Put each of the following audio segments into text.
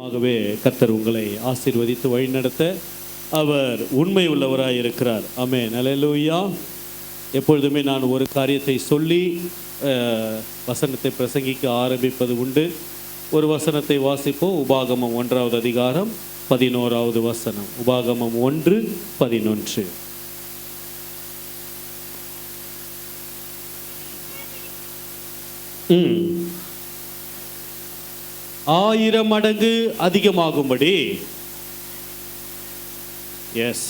ஆகவே கர்த்தர் உங்களை ஆசீர்வதித்து வழிநடத்த அவர் உண்மை உள்ளவராய் இருக்கிறார். ஆமென். அல்லேலூயா. எப்பொழுதுமே நான் ஒரு காரியத்தை சொல்லி வசனத்தை பிரசங்கிக்க ஆரம்பிப்பது உண்டு. ஒரு வசனத்தை வாசிப்போம். உபாகமம் 1வது அதிகாரம் 11வது வசனம். உபாகமம் 1:11. ஆயிரம் மடங்கு அதிகமாகும்படி. எஸ்.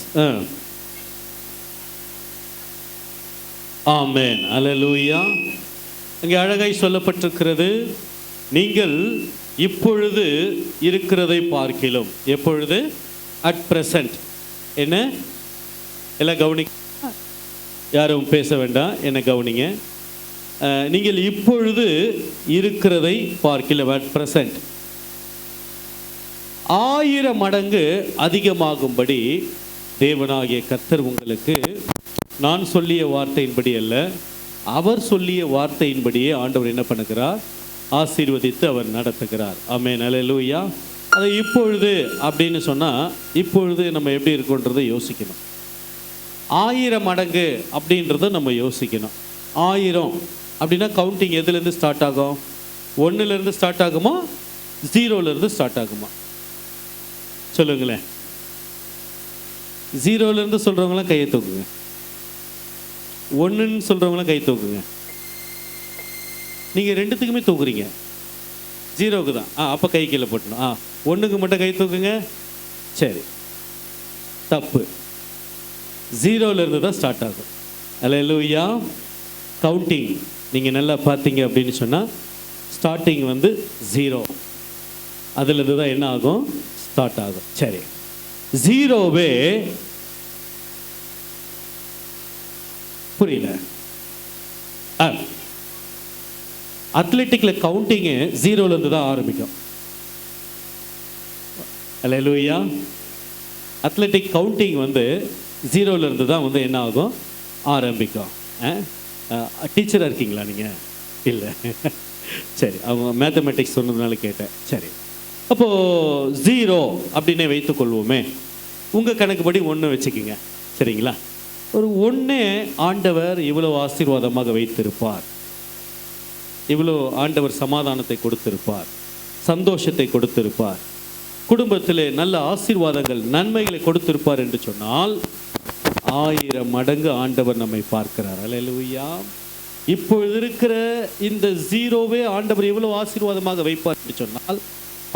ஆமென். அல்லேலூயா. இங்கே அழகாய் சொல்லப்பட்டிருக்கிறது, நீங்கள் இப்பொழுது இருக்கிறதை பார்க்கிலும். எப்பொழுது? At present. என்ன? எல்லாம் கவனி, யாரும் பேச வேண்டாம், என்ன கவனிங்க. நீங்கள் இப்பொழுது இருக்கிறதை பார்க்கிலும், அட் பிரசன்ட் 1000 மடங்கு அதிகமாகும்படி தேவனாகிய கர்த்தர் உங்களுக்கு, நான் சொல்லிய வார்த்தையின்படி அல்ல, அவர் சொல்லிய வார்த்தையின்படியே ஆண்டவர் என்ன பண்ணுகிறார்? ஆசீர்வதித்து அவர் நடத்துகிறார். ஆமென். அல்லேலூயா. அதை இப்பொழுது அப்படின்னு சொன்னால், இப்பொழுது நம்ம எப்படி இருக்குன்றதை யோசிக்கணும். 1000 மடங்கு அப்படின்றத நம்ம யோசிக்கணும். 1000 அப்படின்னா கவுண்டிங் எதுலேருந்து ஸ்டார்ட் ஆகும்? 1லேருந்து ஸ்டார்ட் ஆகுமா, 0லேருந்து ஸ்டார்ட் ஆகுமா? சொல்லுங்களேன். 0லேருந்து சொல்கிறவங்களாம் கையை தூக்குங்க. 1ன்னு சொல்கிறவங்களாம் கை தூக்குங்க. நீங்கள் 2த்துக்குமே தூக்குறீங்க. 0க்கு தான். அப்போ கை கீழே போட்டணும். 1க்கு மட்டும் கை தூக்குங்க. சரி, தப்பு. 0லேருந்து தான் ஸ்டார்ட் ஆகும். அல்லேலூயா. கவுண்டிங் நீங்கள் நல்லா பார்த்தீங்க அப்படின்னு சொன்னால், ஸ்டார்டிங் 0, அதுலேருந்து தான் என்ன ஆகும்? ஸ்டார்ட் ஆகும். சரி, 0வே புரியல. அத்லெட்டிக்கில் கவுண்டிங்கு 0லேருந்து தான் ஆரம்பிக்கும். அல்லேலூயா. அத்லெட்டிக் கவுண்டிங் 0லேருந்து தான் என்ன ஆகும்? ஆரம்பிக்கும். டீச்சராக இருக்கீங்களா நீங்கள்? இல்லை. சரி, அவங்க மேத்தமெட்டிக்ஸ் சொன்னதுனால கேட்டேன். சரி, அப்போது 0 அப்படின்னே வைத்துக்கொள்வோமே. உங்கள் கணக்குப்படி 1 வச்சுக்கிங்க. சரிங்களா? ஒரு 1 ஆண்டவர் இவ்வளோ ஆசீர்வாதமாக வைத்திருப்பார். இவ்வளோ ஆண்டவர் சமாதானத்தை கொடுத்திருப்பார், சந்தோஷத்தை கொடுத்திருப்பார், குடும்பத்திலே நல்ல ஆசீர்வாதங்கள், நன்மைகளை கொடுத்திருப்பார் என்று சொன்னால், 1000 மடங்கு ஆண்டவர் நம்மை பார்க்கிறார். அல்லேலூயா. இப்பொழுது இருக்கிற இந்த 0வே ஆண்டவர் எவ்வளோ ஆசீர்வாதமாக வைப்பார் என்று சொன்னால்,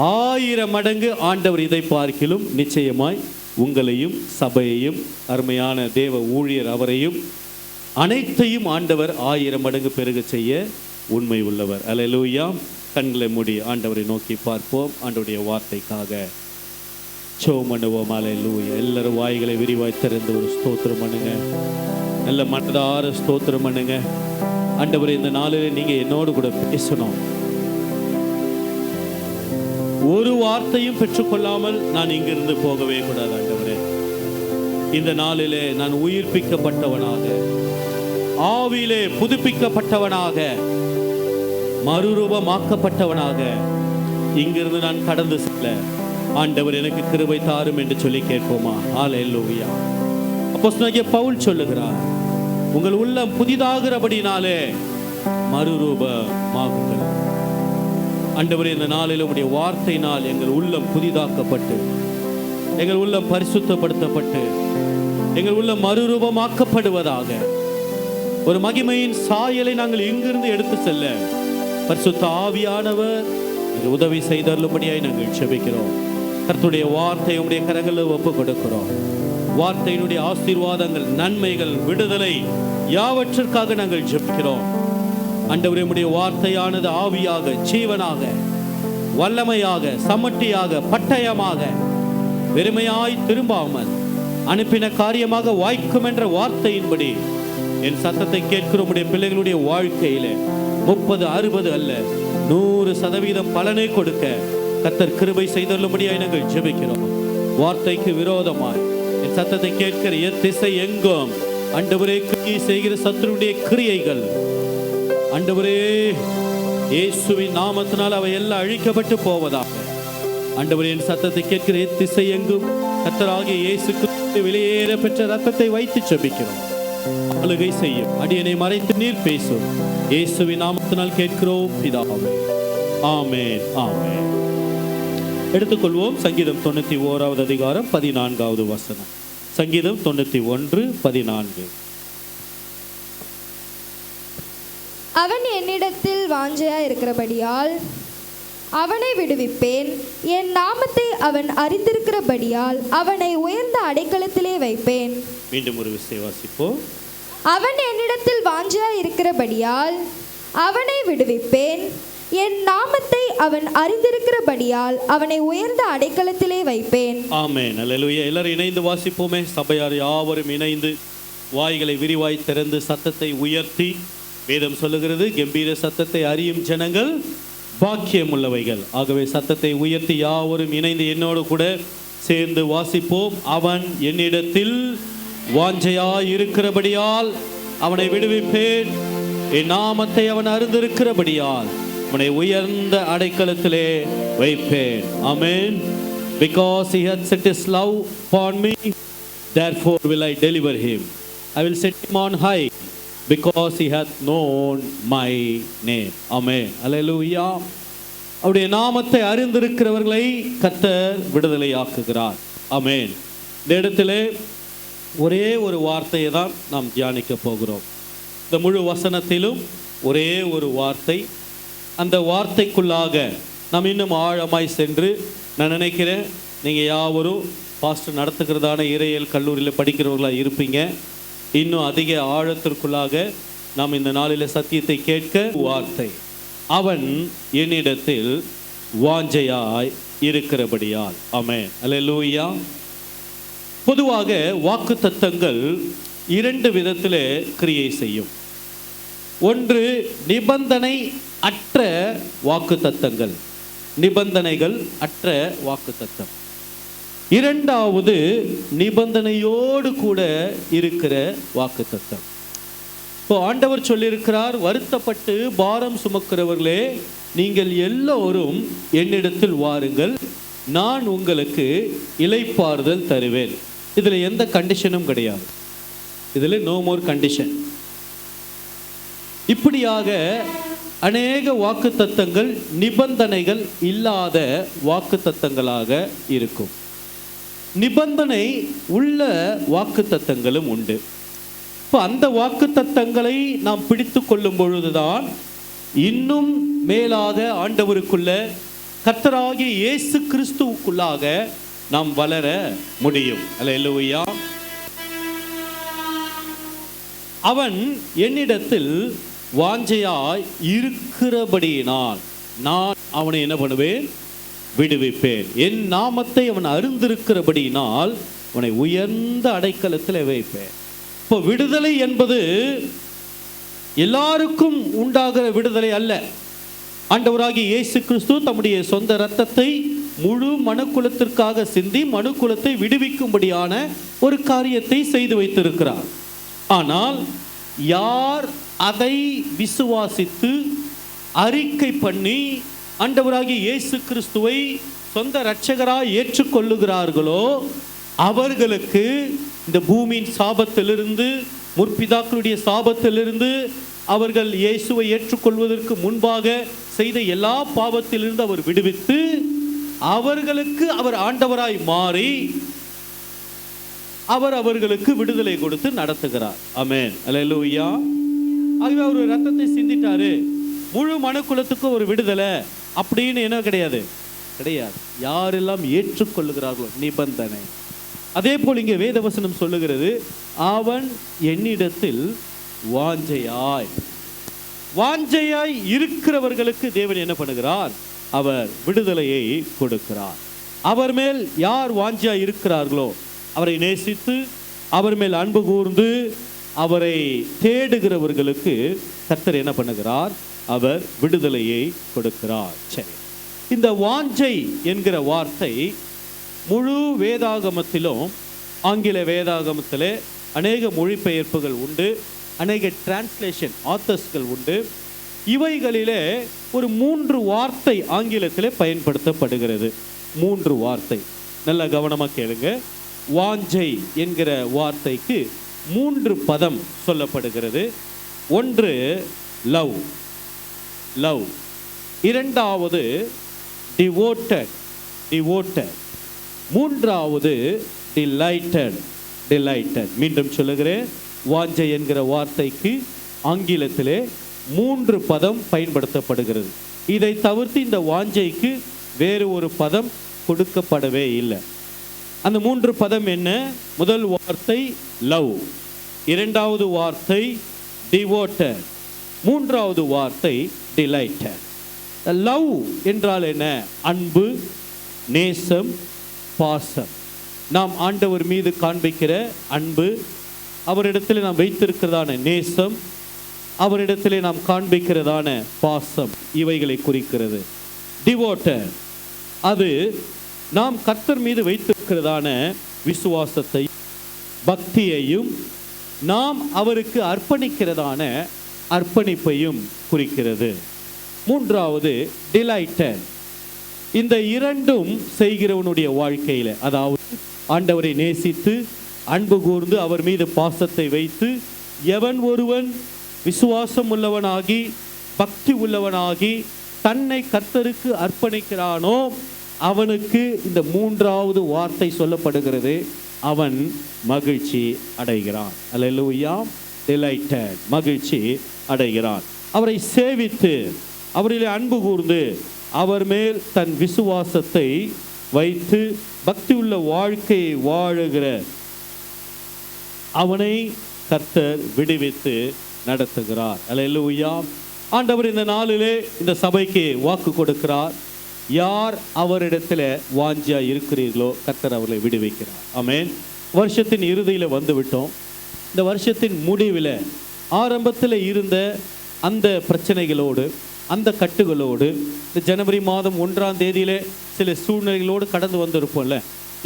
1000 மடங்கு ஆண்டவர் இதை பார்க்கிலும் நிச்சயமாய் உங்களையும் சபையையும் அருமையான தேவ ஊழியர் அவரையும் அனைத்தையும் ஆண்டவர் 1000 மடங்கு பெருக செய்ய உண்மை உள்ளவர். அல்லேலூயா. கண்களை மூடி ஆண்டவரை நோக்கி பார்ப்போம். ஆண்டவருடைய வார்த்தைக்காக ஜெபம் பண்ணுவோம். அல்லேலூயா. எல்லாரும் வாய்களை விரிவாய் திறந்து ஒரு ஸ்தோத்திரம் பண்ணுங்க. நல்ல மனதார ஸ்தோத்திரம் பண்ணுங்க. ஆண்டவரே, இந்த நாளில் நீங்க என்னோடு கூட பேசணும். ஒரு வார்த்தையும் பெற்றுக்கொள்ளாமல் நான் இங்கிருந்து போகவே கூடாது. ஆண்டவரே, இந்த நாளிலே நான் உயிர்ப்பிக்கப்பட்டவனாக, ஆவியிலே புதுப்பிக்கப்பட்டவனாக, மறுரூபமாக்கப்பட்டவனாக இங்கிருந்து நான் கடந்து செல்ல ஆண்டவர் எனக்கு கிருபை தாரும் என்று சொல்லி கேட்போமா? அல்லேலூயா. அப்போஸ்தலனாகிய பவுல் சொல்லுகிறார், உங்கள் உள்ளம் புதிதாகிறபடினாலே மறுரூபமாகுங்கள். ஆண்டவரே, இந்த நாளில் உம்முடைய வார்த்தையினால் எங்கள் உள்ளம் புதிதாக்கப்பட்டு, எங்கள் உள்ளம் பரிசுத்தப்படுத்தப்பட்டு, எங்கள் உள்ளம் மறுரூபமாக்கப்படுவதாக. ஒரு மகிமையின் சாயலை நாங்கள் இங்கிருந்து எடுத்து செல்ல பரிசுத்த ஆவியானவர் உதவி செய்தருளும்படியாய் நாங்கள் ஜெபிக்கிறோம். கர்த்தருடைய வார்த்தை உம்முடைய கரங்களில் ஒப்பு கொடுக்கிறோம். வார்த்தையினுடைய ஆசீர்வாதங்கள், நன்மைகள், விடுதலை யாவற்றிற்காக நாங்கள் ஜெபிக்கிறோம். ஆண்டவரே, உம்முடைய வார்த்தையானது ஆவியாக, ஜீவனாக, வல்லமையாக, சமட்டியாக, பட்டயமாக, வெறுமையாய் திரும்பாமல் அனுப்பின காரியமாக வாய்க்கும் என்ற வார்த்தையின்படி என் சத்தத்தை கேட்கிற உம்முடைய பிள்ளைகளுடைய வாழ்க்கையிலே 30, 60 அல்ல 100% பலனை கொடுக்க கர்த்தர் கிருபை செய்தருளும்படியாய் நாங்கள் ஜெபிக்கிறோம். வார்த்தைக்கு விரோதமாய் என் சத்தத்தை கேட்கிற திசை எங்கும் ஆண்டவரே செய்கிற சத்துருடைய கிரியைகள் ஆண்டவரே இயேசுவின் நாமத்தினால் அவை எல்லாம் அழிக்கப்பட்டு போவதாக. ஆண்டவரே, என் சத்தத்தை கேட்கிற திசை எங்கும் கர்த்தராகிய இயேசு கிறிஸ்து வெளியேற பெற்ற ரத்தத்தை வைத்து ஜெபிக்கிறோம். ஆளுகை செய்யும். அடியனை மறைத்து நீர் பேசும். இயேசுவின் நாமத்தினால் கேட்கிறோம் பிதாவே. ஆமென், ஆமென். எடுத்துக்கொள்வோம் சங்கீதம் 91வது அதிகாரம் 14வது வசனம். சங்கீதம் 91:14. அவன் என்னிடத்தில் வாஞ்சையாய் இருக்கிறபடியால் அவனை விடுவிப்பேன். என் நாமத்தை அவன் அறிந்திருக்கிறபடியால் அவனை உயர்ந்த அடைக்கலத்திலே வைப்பேன். மீண்டும் ஒரு விஷயம் வாசிப்போம். அவன் என்னிடத்தில் வாஞ்சையாய் இருக்கிறபடியால் அவனை விடுவிப்பேன். என் நாமத்தை அவன் அறிந்திருக்கிறபடியால் அவனை உயர்ந்த அடைக்கலத்திலே வைப்பேன். ஆமென், அல்லேலூயா. எல்லாரும் இணைந்து வாசிப்போமே. சபையார் யாவரும் இணைந்து வாய்களை விரிவாய் திறந்து சத்தத்தை உயர்த்தி, வேதம் சொல்லுகிறது, கம்பீர சத்தத்தை அறியும் ஜனங்கள் பாக்கியம் உள்ளவைகள். ஆகவே சத்தத்தை உயர்த்தி யாவரும் இணைந்து என்னோடு கூட சேர்ந்து வாசிப்போம். அவன் என்னிடத்தில் வாஞ்சையாய் இருக்கிறபடியால் அவனை விடுவிப்பேன். என் நாமத்தை அவன் அறிந்திருக்கிறபடியால் அவனை உயர்ந்த அடைக்கலத்திலே வைப்பேன். ஆமென். Because he hath set his love upon me, therefore will I deliver him. I will set him on high, because he hath known my name. ஆமென், அல்லேலூயா. அவருடைய நாமத்தை அறிந்திருக்கிறவர்களை கர்த்தர் விடுதலையாக்குகிறார். ஆமென். இந்த இடத்திலே ஒரே ஒரு வார்த்தையை தான் நாம் தியானிக்க போகிறோம். இந்த முழு வசனத்திலும் ஒரே ஒரு வார்த்தை. அந்த வார்த்தைக்குள்ளாக நாம் இன்னும் ஆழமாய் சென்று, நான் நினைக்கிறேன் நீங்கள் யாவரும் பாஸ்டர் நடத்துகிறதான இறையியல் கல்லூரியில் படிக்கிறவர்களாக இருப்பீங்க. இன்னும் அதிக ஆழத்திற்குள்ளாக நாம் இந்த நாளில் சத்தியத்தை கேட்க வார்த்தை, அவன் என்னிடத்தில் வாஞ்சையாய் இருக்கிறபடியால். ஆமென், அல்லேலூயா. பொதுவாக வாக்குத்தத்தங்கள் இரண்டு விதத்தில் கிரியை செய்யும். ஒன்று நிபந்தனை அற்ற வாக்குத்தத்தங்கள், நிபந்தனைகள் அற்ற வாக்குத்தத்தம். இரண்டாவது நிபந்தனையோடு கூட இருக்கிற வாக்குத்தத்தம். இப்போ ஆண்டவர் சொல்லியிருக்கிறார், வருத்தப்பட்டு பாரம் சுமக்கிறவர்களே நீங்கள் எல்லோரும் என்னிடத்தில் வாருங்கள், நான் உங்களுக்கு இளைப்பாறுதல் தருவேன். இதில் எந்த கண்டிஷனும் கிடையாது. இதில் நோ மோர் கண்டிஷன். இப்படியாக அநேக வாக்குத்தத்தங்கள் நிபந்தனைகள் இல்லாத வாக்குத்தத்தங்களாக இருக்கும். நிபந்தனை உள்ள வாக்குத்தத்தங்களும் உண்டு. இப்போ அந்த வாக்குத்தத்தங்களை நாம் பிடித்து கொள்ளும் பொழுதுதான் இன்னும் மேலாக ஆண்டவருக்குள்ள, கர்த்தராகிய இயேசு கிறிஸ்துவுக்குள்ளாக நாம் வளர முடியும். அல்லேலூயா. அவன் என்னிடத்தில் வாஞ்சையாய் இருக்கிறபடியினால் நான் அவனை என்ன பண்ணுவேன்? விடுவிப்பேன். என் நாமத்தை அவன் அறிந்திருக்கிறபடியினால் அவனை உயர்ந்த அடைக்கலத்தில் வைப்பேன். இப்போ விடுதலை என்பது எல்லாருக்கும் உண்டாகிற விடுதலை அல்ல. ஆண்டவராகிய இயேசு கிறிஸ்து தம்முடைய சொந்த இரத்தத்தை முழு மனுக்குலத்திற்காக சிந்தி மனுக்குலத்தை விடுவிக்கும்படியான ஒரு காரியத்தை செய்து வைத்திருக்கிறார். ஆனால் யார் அதை விசுவாசித்து அறிக்கை பண்ணி ஆண்டவராகிய இயேசு கிறிஸ்துவை சொந்த இரட்சகராய் ஏற்றுக்கொள்ளுகிறார்களோ அவர்களுக்கு இந்த பூமியின் சாபத்திலிருந்து, முற்பிதாக்களுடைய சாபத்திலிருந்து, அவர்கள் இயேசுவை ஏற்றுக்கொள்வதற்கு முன்பாக செய்த எல்லா பாவத்திலிருந்து அவர் விடுவித்து அவர்களுக்கு அவர் ஆண்டவராய் மாறி அவர் அவர்களுக்கு விடுதலை கொடுத்து நடத்துகிறார். ஆமென், அல்லேலூயா. ஆகவே அவர் ரத்தத்தை சிந்திட்டாரு, முழு மனுக்குலத்துக்கு ஒரு விடுதலை அப்படின்னு என்ன கிடையாது. யாரெல்லாம் ஏற்றுக்கொள்ளுகிறார்களோ நிபந்தனை. அதே போல் இங்கே வேதவசனம் சொல்லுகிறது, அவன் என்னிடத்தில் வாஞ்சையாய் இருக்கிறவர்களுக்கு தேவன் என்ன பண்ணுகிறார்? அவர் விடுதலையை கொடுக்கிறார். அவர் மேல் யார் வாஞ்சையாய் இருக்கிறார்களோ, அவரை நேசித்து அவர் மேல் அன்பு கூர்ந்து அவரை தேடுகிறவர்களுக்கு கர்த்தர் என்ன பண்ணுகிறார்? அவர் விடுதலையை கொடுக்கிறார். சரி, இந்த வாஞ்சை என்கிற வார்த்தை முழு வேதாகமத்திலும், ஆங்கில வேதாகமத்திலே அநேக மொழிபெயர்ப்புகள் உண்டு, அநேக டிரான்ஸ்லேஷன் ஆத்தர்ஸ்கள் உண்டு. இவைகளிலே ஒரு 3 வார்த்தை ஆங்கிலத்திலே பயன்படுத்தப்படுகிறது. 3 வார்த்தை. நல்ல கவனமாக கேளுங்க. வாஞ்சை என்கிற வார்த்தைக்கு 3 பதம் சொல்லப்படுகிறது. ஒன்று லவ், லவ். இரண்டாவது டிவோட்டட், டிவோட்டட். மூன்றாவது டிலைட்டட், டிலைட்டட். மீண்டும் சொல்லுகிறேன், வாஞ்சை என்கிற வார்த்தைக்கு ஆங்கிலத்திலே 3 பதம் பயன்படுத்தப்படுகிறது. இதை தவிர்த்து இந்த வாஞ்சைக்கு வேறு ஒரு பதம் கொடுக்கப்படவே இல்லை. அந்த 3 பதம் என்ன? முதல் வார்த்தை லவ், இரண்டாவது வார்த்தை டிவோட்டட், மூன்றாவது வார்த்தை டிலைட்டட். லவ் என்றால் என்ன? அன்பு, நேசம், பாசம். நாம் ஆண்டவர் மீது காண்பிக்கிற அன்பு, அவரிடத்தில் நாம் வைத்திருக்கிறதான நேசம், அவரிடத்திலே நாம் காண்பிக்கிறதான பாசம், இவைகளை குறிக்கிறது. டிவோட்டட் அது நாம் கர்த்தர் மீது வைத்திருக்கிறதான விசுவாசத்தை, பக்தியையும் நாம் அவருக்கு அர்ப்பணிக்கிறதான அர்ப்பணிப்பையும் குறிக்கிறது. மூன்றாவது டிலைட்டட். இந்த இரண்டும் செய்கிறவனுடைய வாழ்க்கையில், அதாவது ஆண்டவரை நேசித்து அன்பு கூர்ந்து அவர் மீது பாசத்தை வைத்து எவன் ஒருவன் விசுவாசம் உள்ளவனாகி பக்தி உள்ளவனாகி தன்னை கர்த்தருக்கு அர்ப்பணிக்கிறானோ அவனுக்கு இந்த 3வது வார்த்தை சொல்லப்படுகிறது, அவன் மகிழ்ச்சி அடைகிறான். அல்லேலூயா. டிலைட்டட், மகிழ்ச்சி அடைகிறான். அவரை சேவித்து அவரிலே அன்பு கூர்ந்து அவர் மேல் தன் விசுவாசத்தை வைத்து பக்தி உள்ள வாழ்க்கையை வாழுகிற அவனை கர்த்தர் விடுவித்து நடத்துகிறார். அல்லேலூயா. ஆண்டவர் இந்த நாளிலே இந்த சபைக்கு வாக்கு கொடுக்கிறார். யார் அவரிடத்தில் வாஞ்சியா இருக்கிறீர்களோ கர்த்தர் அவர்களை விடுவிக்கிறார். ஆமென். வருஷத்தின் இறுதியில் வந்து விட்டோம். இந்த வருஷத்தின் முடிவில் ஆரம்பத்தில் இருந்த அந்த பிரச்சனைகளோடு, அந்த கட்டுகளோடு, இந்த ஜனவரி மாதம் 1ஆம் தேதியிலே சில சூழ்நிலைகளோடு கடந்து வந்திருப்போம்ல,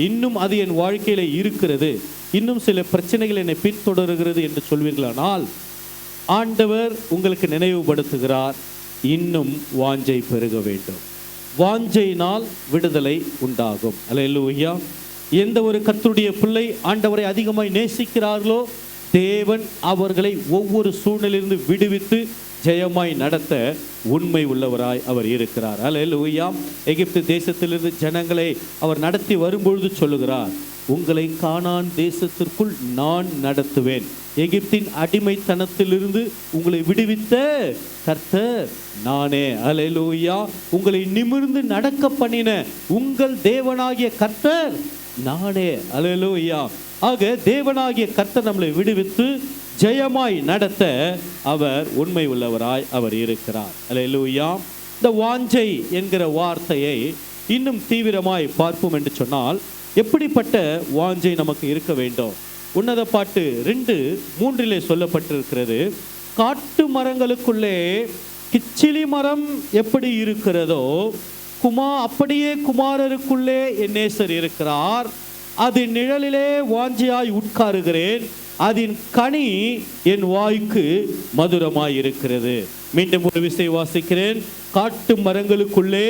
இன்னும் அது என் வாழ்க்கையில் இருக்கிறது, இன்னும் சில பிரச்சனைகள் என்னை பின்தொடர்கிறது என்று சொல்வீர்களானால் ஆண்டவர் உங்களுக்கு நினைவுபடுத்துகிறார், இன்னும் வாஞ்சை பெருக வேண்டும். வாஞ்சையினால் விடுதலை உண்டாகும். அல்லேலூயா. எந்த ஒரு கர்த்தருடைய பிள்ளை ஆண்டவரை அதிகமாய் நேசிக்கிறார்களோ தேவன் அவர்களை ஒவ்வொரு சூழ்நிலையிலிருந்து விடுவித்து ஜெயமாய் நடத்த உண்மை உள்ளவராய் அவர் இருக்கிறார். அல்லேலூயா. எகிப்து தேசத்திலிருந்து ஜனங்களை அவர் நடத்தி வரும்பொழுது சொல்லுகிறார், உங்களை கானான் தேசத்திற்குள் நான் நடத்துவேன், எகிப்தின் அடிமைத்தனத்திலிருந்து உங்களை விடுவித்த கர்த்தர் நானே. அல்லேலூயா. உங்களை நிமிர்ந்து நடக்க பண்ணின உங்கள் தேவனாகிய கர்த்தர் நானே. அல்லேலூயா. ஆக தேவனாகிய கர்த்தர் நம்மளை விடுவித்து ஜெயமாய் நடத்த அவர் உண்மை உள்ளவராய் அவர் இருக்கிறார். அல்லேலூயா. இந்த வாஞ்சை என்கிற வார்த்தையை இன்னும் தீவிரமாய் பார்ப்போம் என்று சொன்னால் எப்படிப்பட்ட வாஞ்சை நமக்கு இருக்க வேண்டும்? உன்னத பாட்டு 2:3 சொல்லப்பட்டிருக்கிறது, காட்டு மரங்களுக்குள்ளே கிச்சிலி மரம் எப்படி இருக்கிறதோ அப்படியே குமாரருக்குள்ளே என் நேசர் இருக்கிறார், அதன் நிழலிலே வாஞ்சியாய் உட்காருகிறேன், அதன் கனி என் வாய்க்கு மதுரமாய் இருக்கிறது. மீண்டும் ஒரு விசை வாசிக்கிறேன். காட்டு மரங்களுக்குள்ளே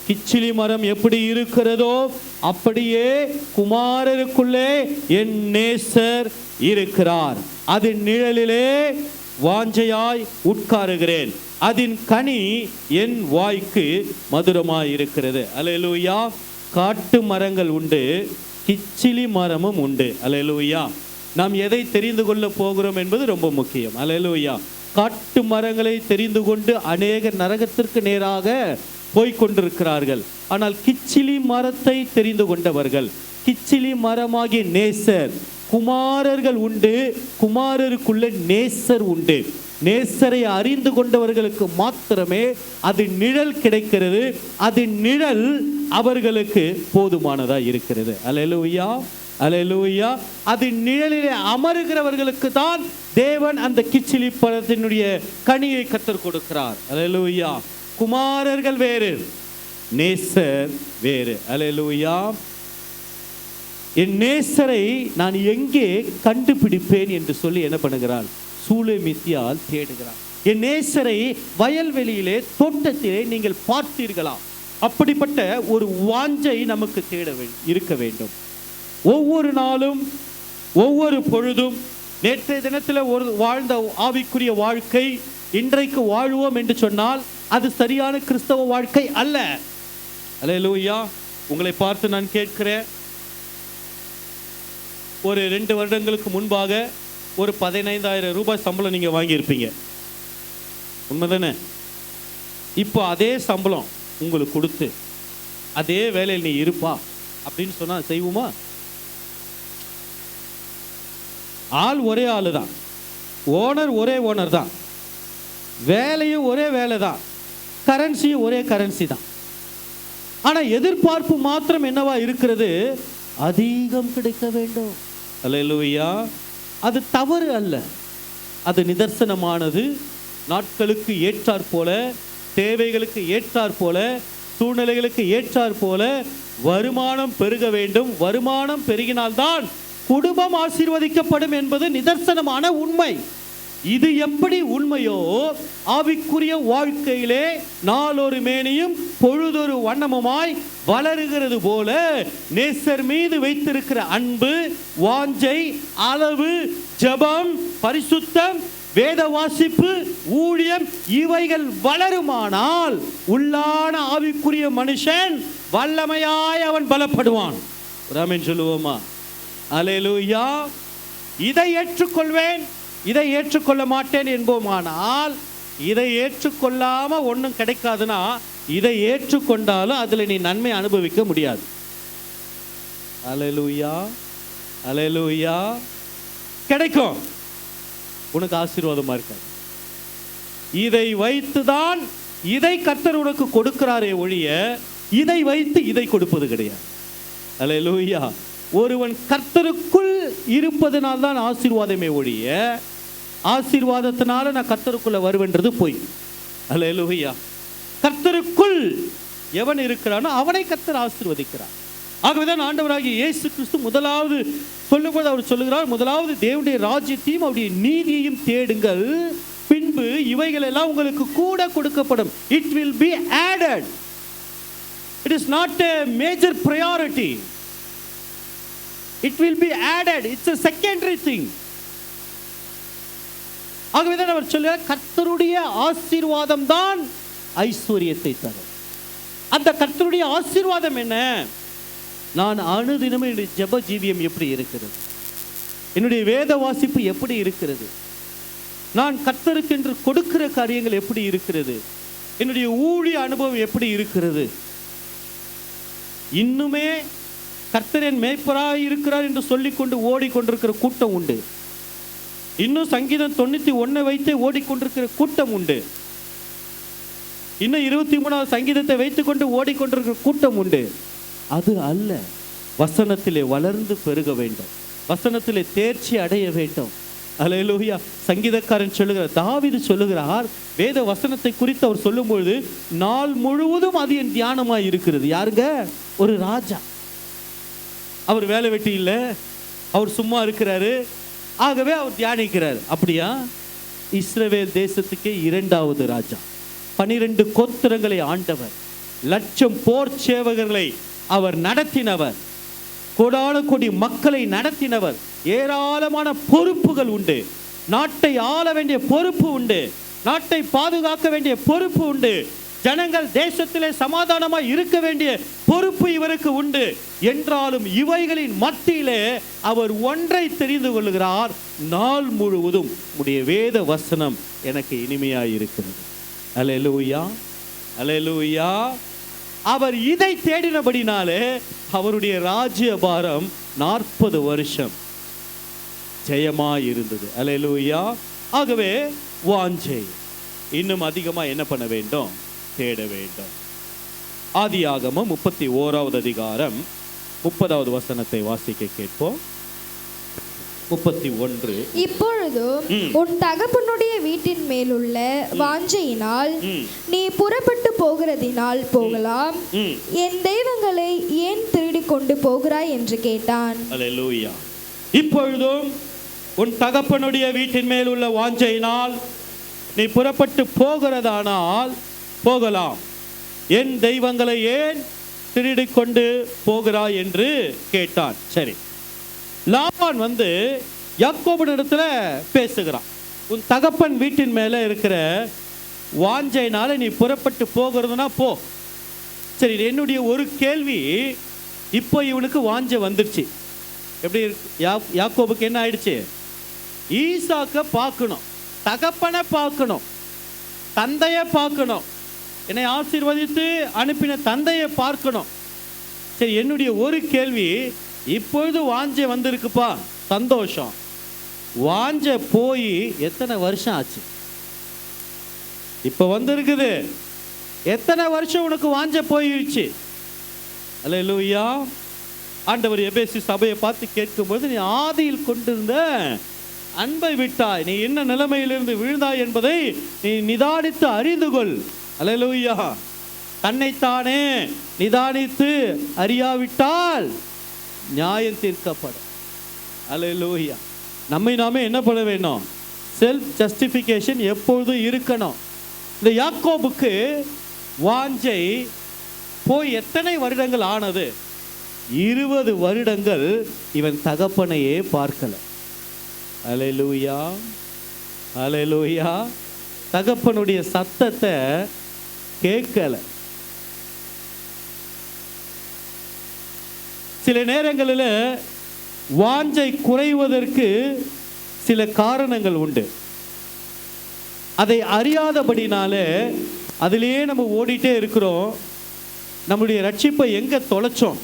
கிச்சிலி மரம் எப்படி இருக்கிறதோ அப்படியே குமாரருக்குள்ளே என் நேசர் இருக்கிறார், அதன் நிழலிலே வாஞ்சையாய் உட்காருகிறேன், அதன் கனி என் வாய்க்கு மதுரமாய் இருக்கிறது. அல்லேலூயா. காட்டு மரங்கள் உண்டு, கிச்சிலி மரமும் உண்டு. அல்லேலூயா. நாம் எதை தெரிந்து கொள்ள போகிறோம் என்பது ரொம்ப முக்கியம். அல்லேலூயா. காட்டு மரங்களை தெரிந்து கொண்டு அநேக நரகத்திற்கு நேராக போய்கொண்டிருக்கிறார்கள். ஆனால் கிச்சிலி மரத்தை தெரிந்து கொண்டவர்கள், கிச்சிலி மரமாகிய நேசர், குமாரர்கள் உண்டு, குமாரருக்குள்ள நேசர் உண்டு. நேசரை அறிந்து கொண்டவர்களுக்கு மாத்திரமே அது நிழல் கிடைக்கிறது, அது நிழல் அவர்களுக்கு போதுமானதா இருக்கிறது. அல்லேலூயா. அல்லேலூயா. அது நிழலிலே அமருகிறவர்களுக்கு தான் தேவன் அந்த கிச்சிலி பழத்தினுடைய கனியை கர்த்தர் கொடுக்கிறார். அல்லேலூயா. குமாரர்கள் வேறு, நேசர் வேறு. அல்லேலூயா. என் நேசரை நான் எங்கே கண்டுபிடிப்பேன் என்று சொல்லி என்ன பண்ணுகிறார்? சூலேமித்தியால் தேடுகிறார். என் நேசரை வயல்வெளியிலே, தோட்டத்திலே நீங்கள் பார்த்தீர்களா? அப்படிப்பட்ட ஒரு வாஞ்சை நமக்கு இருக்க வேண்டும். ஒவ்வொரு நாளும் ஒவ்வொரு பொழுதும் நேற்றைய தினத்தில் ஒரு வாழ்ந்த ஆவிக்குரிய வாழ்க்கை இன்றைக்கு வாழ்வோம் என்று சொன்னால் அது சரியான கிறிஸ்தவ வாழ்க்கை அல்ல. அல்லேலூயா. உங்களை பார்த்து நான் கேட்கிறேன், ஒரு 2 வருடங்களுக்கு முன்பாக ஒரு 15,000 ரூபாய் சம்பளம் நீங்கள் வாங்கியிருப்பீங்க, உண்மைதானே? இப்போ அதே சம்பளம் உங்களுக்கு கொடுத்து அதே வேலையில் நீ இருப்பா அப்படின்னு சொன்னால் செய்வோமா? ஆள் ஒரே ஆள் தான், ஓனர் ஒரே ஓனர் தான், வேலையும் ஒரே வேலை தான், கரன்சியும் ஒரே கரன்சி தான். ஆனால் எதிர்பார்ப்பு மாத்திரம் என்னவா இருக்கிறது? அதிகம் கிடைக்க வேண்டும். அல்லேலூயா. அது தவறு அல்ல, அது நிதர்சனமானது. நாட்களுக்கு ஏற்றாற் போல, தேவைகளுக்கு ஏற்றாற் போல, சூழ்நிலைகளுக்கு ஏற்றாற் போல வருமானம் பெருக வேண்டும். வருமானம் பெருகினால்தான் குடும்பம் ஆசீர்வதிக்கப்படும் என்பது நிதர்சனமான உண்மை. இது எப்படி உண்மையோ ஆவிக்குரிய வாழ்க்கையிலே நாளொரு மேனியும் பொழுதொரு வண்ணமுமாய் வளருகிறது போல நேசர் மீது வைத்திருக்கிற அன்பு, வாஞ்சை, அளவு, ஜெபம், பரிசுத்தம், வேத வாசிப்பு, ஊழியம் இவைகள் வளருமானால் உள்ளான ஆவிக்குரிய மனுஷன் வல்லமையாய் அவன் பலப்படுவான். ஆமென் சொல்லுவோமா? அல்லேலூயா. இதை ஏற்றுக்கொள்வேன், இதை ஏற்றுக்கொள்ள மாட்டேன் என்போமானால், இதை ஏற்றுக்கொள்ளாம ஒன்றும் கிடைக்காதுன்னா இதை ஏற்றுக்கொண்டாலும் அதில் நீ நன்மை அனுபவிக்க முடியாது. அல்லேலூயா. அல்லேலூயா. கிடைக்கும், உனக்கு ஆசீர்வாதமா இருக்காது. இதை வைத்துதான் இதை கர்த்தர் உனக்கு கொடுக்கிறாரே ஒழிய இதை வைத்து இதை கொடுப்பது கிடையாது. அல்லேலூயா. ஒருவன் கர்த்தருக்குள் இருப்பதனால் தான் ஆசீர்வாதமே ஒழிய ஆசீர்வாதத்தினால நான் கர்த்தருக்குள்ள வருவென்றது போய். அல்லேலூயா. கர்த்தருக்குள் எவன் இருக்கிறானோ அவனை கர்த்தர் ஆசீர்வதிக்கிறார். ஆகவேதான் ஆண்டவராகிய இயேசு கிறிஸ்து முதலாவது சொல்லும்போது அவர் சொல்லுகிறார், முதலாவது தேவனுடைய ராஜ்யத்தையும் அவருடைய நீதியையும் தேடுங்கள், பின்பு இவைகள் எல்லாம் உங்களுக்கு கூட கொடுக்கப்படும். It will be added. It is not a major priority. It will be added. It's a secondary thing. ஆகவேதான் அவர் சொல்லுகிறார், கர்த்தருடைய ஆசீர்வாதம் தான் ஐஸ்வர்யத்தை தரும். அந்த கர்த்தருடைய ஆசீர்வாதம் என்ன? நான் அனுதினமும் என்னுடைய ஜெப ஜீவியம் எப்படி இருக்கிறது, என்னுடைய வேத வாசிப்பு எப்படி இருக்கிறது, நான் கர்த்தருக்கு என்று கொடுக்கிற காரியங்கள் எப்படி இருக்கிறது, என்னுடைய ஊழிய அனுபவம் எப்படி இருக்கிறது. இன்னுமே கர்த்தரின் மேய்ப்பராய் இருக்கிறார் என்று சொல்லிக்கொண்டு ஓடிக்கொண்டிருக்கிற கூட்டம் உண்டு. இன்னும் சங்கீதம் 91 வைத்தே ஓடிக்கொண்டிருக்கிற கூட்டம் உண்டு. இன்னும் 23வது சங்கீதத்தை வைத்துக்கொண்டு ஓடிக்கொண்டிருக்கிற கூட்டம் உண்டு. அது அல்ல. வசனத்திலே வளர்ந்து பெருக வேண்டும், வசனத்திலே தேர்ச்சி அடைய வேண்டும். அல்லேலூயா. சங்கீதக்காரன் சொல்லுகிறார், தாவீது சொல்லுகிறார், வேத வசனத்தை குறித்து அவர் சொல்லும்பொழுது நாள் முழுவதும் அது என் தியானமாய் இருக்கிறது. யாருங்க? ஒரு ராஜா. அவர் வேலை வெட்டி இல்லை, அவர் சும்மா இருக்கிறாரு, ஆகவே அவர் தியானிக்கிறார். அப்படியா? இஸ்ரவேல் தேசத்துக்கே 2வது ராஜா, 12 கோத்திரங்களை ஆண்டவர், 1,00,000 போர் சேவகர்களை அவர் நடத்தினவர், கோடான கோடி மக்களை நடத்தினவர், ஏராளமான பொறுப்புகள் உண்டு, நாட்டை ஆள வேண்டிய பொறுப்பு உண்டு, நாட்டை பாதுகாக்க வேண்டிய பொறுப்பு உண்டு, ஜனங்கள் தேசத்திலே சமாதானமாய் இருக்க வேண்டிய பொறுப்பு இவருக்கு உண்டு. என்றாலும் இவைகளின் மத்தியிலே அவர் ஒன்றை தெரிந்து கொள்கிறார், நாள் முழுவதும் உடைய வேத வசனம் எனக்கு இனிமையாய் இருக்கிறது. அல்லேலூயா. அல்லேலூயா. அவர் இதை தேடினபடினாலே அவருடைய ராஜ்ய பாரம் 40 வருஷம் ஜெயமாய் இருந்தது. அல்லேலூயா. ஆகவே வாஞ்சை இன்னும் அதிகமாக என்ன பண்ண வேண்டும்? தேட வேண்டும். ஆதியாகமம் 31வது அதிகாரம் 30வது வசனத்தை வாசிக்க கேட்போம். 31. இப்பொழுதும் உன் தகப்பனுடைய வீட்டின் மேலுள்ள வாஞ்சையினால் நீ புறப்பட்டு போகிறதினால் போகலாம், என் தெய்வங்களை ஏன் திருடி கொண்டு போகிறாய் என்று கேட்டான். அல்லேலூயா. இப்பொழுதும் உன் தகப்பனுடைய வீட்டின் மேல் உள்ள வாஞ்சையினால் நீ புறப்பட்டு போகிறதானால் போகலாம், என் தெய்வங்களை ஏன் திருடிக் கொண்டு போகிறாய் என்று கேட்டான். சரி, லாபான் வந்து யாக்கோபினிடத்துல பேசுகிறான். உன் தகப்பன் வீட்டின் மேல இருக்கிற வாஞ்சையினால நீ புறப்பட்டு போகிறதுனா போ. சரி, என்னுடைய ஒரு கேள்வி, இப்போ இவனுக்கு வாஞ்சை வந்துருச்சு. எப்படி யாக்கோபுக்கு என்ன ஆயிடுச்சு? ஈசாக்க பார்க்கணும், தகப்பனை பார்க்கணும், தந்தையை பார்க்கணும், என்னை ஆசீர்வதித்து அனுப்பின தந்தையை பார்க்கணும். சரி, என்னுடைய ஒரு கேள்வி, இப்பொழுது வாஞ்சை வந்திருக்குப்பா, சந்தோஷம். வாஞ்சை போய் எத்தனை வருஷம் ஆச்சு? இப்போ வந்திருக்குது, எத்தனை வருஷம் உனக்கு வாஞ்சை போயிடுச்சு? அல்லேலூயா. ஆண்டவர் எபேசு சபையை பார்த்து கேட்கும்போது, நீ ஆதியில் கொண்டிருந்த அன்பை விட்டாய், நீ என்ன நிலைமையிலிருந்து விழுந்தாய் என்பதை நீ நிதானித்து அறிந்து கொள். அல்லேலூயா. தன்னைத்தானே நிதானித்து அறியாவிட்டால் நியாயம் தீர்க்கப்படும். அல்லேலூயா. நம்மை நாமே என்ன பண்ண வேணும்? செல்ஃப் ஜஸ்டிஃபிகேஷன் எப்பொழுதும் இருக்கணும். இந்த யாக்கோபுக்கு வாஞ்சை போய் எத்தனை வருடங்கள் ஆனது? 20 வருடங்கள் இவன் தகப்பனையே பார்க்கல. அல்லேலூயா, அல்லேலூயா. தகப்பனுடைய சத்தத்தை கேட்கல. சில நேரங்களில் வாஞ்சை குறைவதற்கு சில காரணங்கள் உண்டு. அதை அறியாதபடினாலே அதிலேயே நம்ம ஓடிட்டே இருக்கிறோம். நம்முடைய ரட்சிப்பை எங்கே தொலைச்சோம்,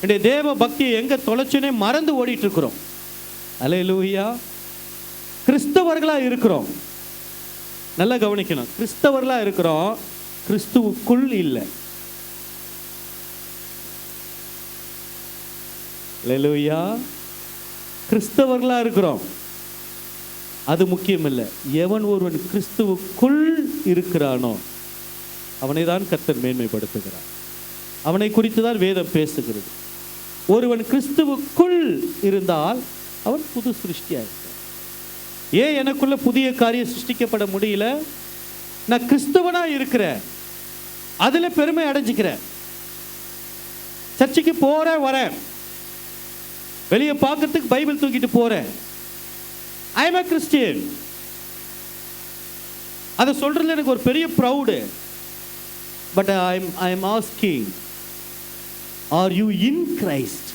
என்னுடைய தேவ பக்தியை எங்கே தொலைச்சோன்னே மறந்து ஓடிட்டு இருக்கிறோம். அல்லேலூயா. கிறிஸ்தவர்களாக இருக்கிறோம், நல்லா கவனிக்கணும். கிறிஸ்தவர்களாக இருக்கிறோம், கிறிஸ்துவுக்குள் இல்லை. அல்லேலூயா. கிறிஸ்தவர்களாக இருக்கிறோம், அது முக்கியம் இல்லை. எவன் ஒருவன் கிறிஸ்துவுக்குள் இருக்கிறானோ அவனை தான் கர்த்தர் மேன்மைப்படுத்துகிறார். அவனை குறித்து தான் வேதம் பேசுகிறது. ஒருவன் கிறிஸ்துவுக்குள் இருந்தால் அவன் புது சிருஷ்டியாக இருக்கிறான். ஏன் எனக்குள்ள புதிய காரியம் சிருஷ்டிக்கப்பட முடியல? நான் கிறிஸ்தவனாக இருக்கிறேன், அதில் பெருமை அடைஞ்சிக்கிறேன். சர்ச்சைக்கு போகிறேன், வரேன், வெளியே பார்க்கறதுக்கு பைபிள் தூக்கிட்டு போகிறேன். I am a Christian. அதை சொல்றதுல எனக்கு ஒரு பெரிய proud. But I am asking, are you in Christ?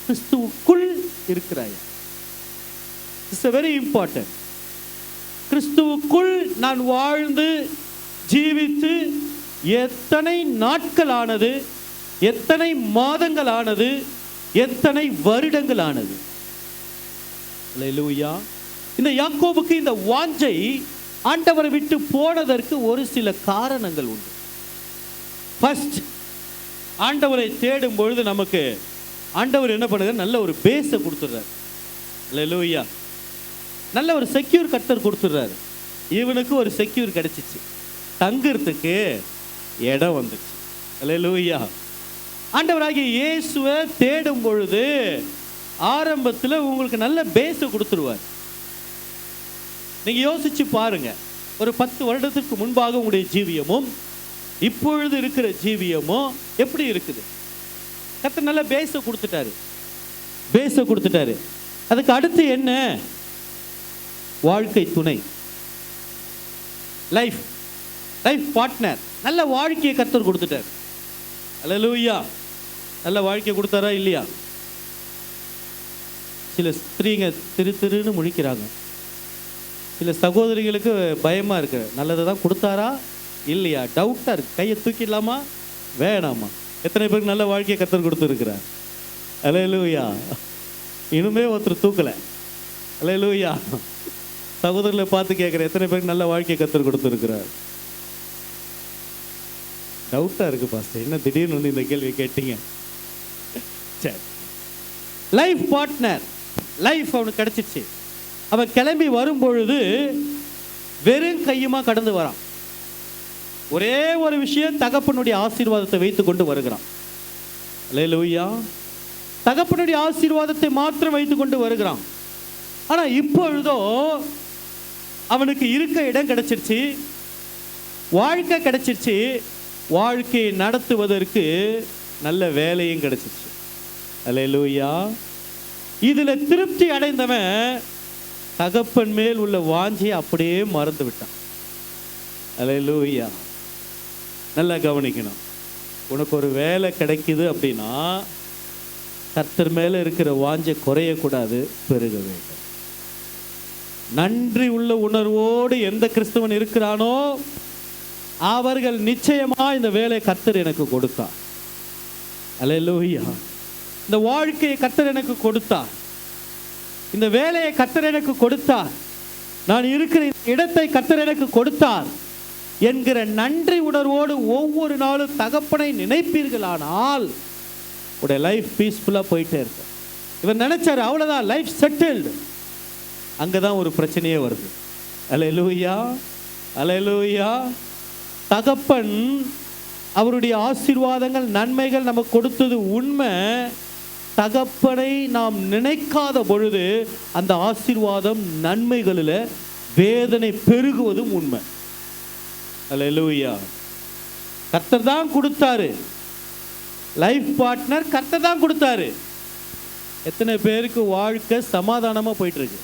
கிறிஸ்துவுக்குள் இருக்கிறாயா? It's very important. கிறிஸ்துவுக்குள் நான் வாழ்ந்து ஜீவித்து எத்தனை நாட்கள் ஆனது, எத்தனை மாதங்கள் ஆனது, எத்தனை வருடங்கள் ஆனது? அல்லேலூயா. இந்த யாக்கோபுக்கு இந்த வாஞ்சை ஆண்டவரை விட்டு போனதற்கு ஒரு சில காரணங்கள் உண்டு. ஃபர்ஸ்ட், ஆண்டவரை தேடும் பொழுது நமக்கு ஆண்டவர் என்ன பண்ணுறார்? நல்ல ஒரு பேஸை கொடுத்துட்றாரு. அல்லேலூயா. நல்ல ஒரு செக்யூர் கர்த்தர் கொடுத்துட்றாரு. இவனுக்கு ஒரு செக்யூர் கிடைச்சிச்சு, தங்குறதுக்கு இடம் வந்துச்சு. அல்லேலூயா. ஆண்டவராகிய இயேசுவை தேடும் பொழுது ஆரம்பத்தில் உங்களுக்கு நல்ல பேஸை கொடுத்துருவார். நீங்க யோசிச்சு பாருங்க, ஒரு 10 வருடத்துக்கு முன்பாக உங்களுடைய ஜீவியமும் இப்பொழுது இருக்கிற ஜீவியமும் எப்படி இருக்குது? கர்த்தர் நல்ல பேஸை கொடுத்துட்டாரு, பேஸை கொடுத்துட்டாரு. அதுக்கு அடுத்து என்ன? வாழ்க்கை துணை, லைஃப் பார்ட்னர், நல்ல வாழ்க்கையை கர்த்தர் கொடுத்துட்டார். அல்லேலூயா. நல்ல வாழ்க்கை கொடுத்தாரா இல்லையா? சில ஸ்திரீங்க திருன்னு முழிக்கிறாங்க. சில சகோதரிகளுக்கு பயமாக இருக்கு, நல்லதை தான் கொடுத்தாரா இல்லையா, டவுட்டாக இருக்கு. கையை தூக்கிடலாமா வேணாமா? எத்தனை பேருக்கு நல்ல வாழ்க்கையை கர்த்தர் கொடுத்துருக்கிறார்? அல்லேலூயா. இனிமே ஒருத்தர் தூக்கலை. அல்லேலூயா. சகோதரர்களை பார்த்து கேட்குறேன், எத்தனை பேருக்கு நல்ல வாழ்க்கையை கர்த்தர் கொடுத்துருக்கிறார்? டவுட்டாக இருக்குது பாஸ்டர், என்ன திடீர்னு வந்து இந்த கேள்வி கேட்டீங்க? சரி, லைஃப் பார்ட்னர், லைஃப் அவனுக்கு கிடைச்சிச்சு. அவன் கிளம்பி வரும்பொழுது வெறும் கையுமா கடந்து வரான். ஒரே ஒரு விஷயம், தகப்பனுடைய ஆசீர்வாதத்தை வைத்து கொண்டு வருகிறான். அல்லேலூயா. தகப்பனுடைய ஆசீர்வாதத்தை மாத்திரம் வைத்து கொண்டு வருகிறான். ஆனால் இப்பொழுதோ அவனுக்கு இருக்க இடம் கிடைச்சிருச்சு, வாழ்க்கை கிடைச்சிருச்சு, வாழ்க்கையை நடத்துவதற்கு நல்ல வேலையும் கிடைச்சிச்சு. அல்லேலூயா. இதுல திருப்தி அடைந்தவன் தகப்பன் மேல் உள்ள வாஞ்சியை அப்படியே மறந்து விட்டான். அல்லேலூயா. நல்லா கவனிக்கணும். உனக்கு ஒரு வேலை கிடைக்குது அப்படின்னா கர்த்தர் மேல இருக்கிற வாஞ்சை குறையக்கூடாது, பெருக வேண்டும். நன்றி உள்ள உணர்வோடு எந்த கிறிஸ்தவன் இருக்கிறானோ அவர்கள் நிச்சயமா இந்த வேலையை கர்த்தர் எனக்கு கொடுத்தார். அல்லேலூயா. இந்த வாழ்க்கையை கர்த்தர் எனக்கு கொடுத்தார், இந்த வேலையை கர்த்தர் எனக்கு கொடுத்தார், நான் இருக்கிற இடத்தை கர்த்தர் எனக்கு கொடுத்தார் என்கிற நன்றி உணர்வோடு ஒவ்வொரு நாளும் தகப்பனை நினைப்பீர்களானால் உடைய லைஃப் பீஸ்ஃபுல்லாக போயிட்டே இருக்கும். இவர் நினைச்சாரு அவ்வளோதான், லைஃப் செட்டில்டு. அங்கே தான் ஒரு பிரச்சனையே வருது. அல்லேலூயா, அல்லேலூயா. தகப்பன் அவருடைய ஆசீர்வாதங்கள் நன்மைகள் நமக்கு கொடுத்தது உண்மை. தகப்பனை நாம் நினைக்காத பொழுது அந்த ஆசீர்வாதம் நன்மைகளில் வேதனை பெருகுவதும் உண்மை. அல்லேலூயா. கர்த்தர் தான் கொடுத்தாரு, லைஃப் பார்ட்னர் கர்த்தர் தான் கொடுத்தாரு. எத்தனை பேருக்கு வாழ்க்கை சமாதானமா போயிட்டு இருக்கு?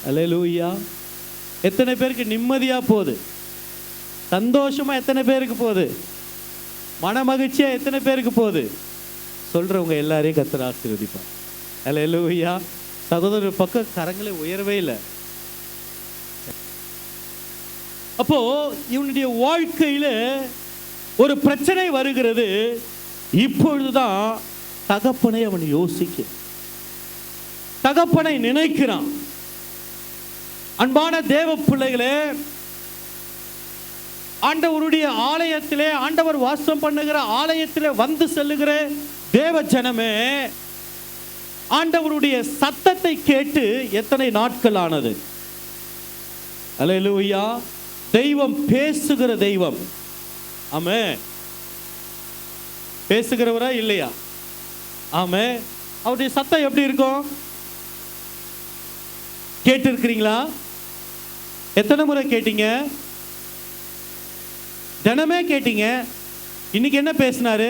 அல்லேலூயா. எத்தனை பேருக்கு நிம்மதியா போகுது, சந்தோஷமா எத்தனை பேருக்கு போகுது, மன மகிழ்ச்சியா எத்தனை பேருக்கு போகுது? சொல்றவங்க எல்லாரையும் கர்த்தர் ஆசீர்வதிப்பார். அல்லேலூயா. சகோதரர் பக்கம் கரங்களை உயரவே இல்லை. அப்போ இவனுடைய வாழ்க்கையில ஒரு பிரச்சனை வருகிறது. இப்பொழுதுதான் தகப்பனை அவன் யோசிக்க, தகப்பனை நினைக்கிறான். அன்பான தேவ பிள்ளைகளே, ஆண்டவருடைய ஆலயத்திலே, ஆண்டவர் வாசம் பண்ணுகிற ஆலயத்திலே வந்து செல்லுகிற தேவ ஜனமே, ஆண்டவருடைய சத்தத்தை கேட்டு எத்தனை நாட்கள் ஆனது? அல்லேலூயா. தெய்வம் பேசுகிற தெய்வம். ஆமென். பேசுகிறவரா இல்லையா? ஆமென். அவருடைய சத்தம் எப்படி இருக்கும்? கேட்டு இருக்கிறீங்களா? எத்தனை முறை கேட்டீங்க? தினமே கேட்டீங்க. இன்னைக்கு என்ன பேசினாரு?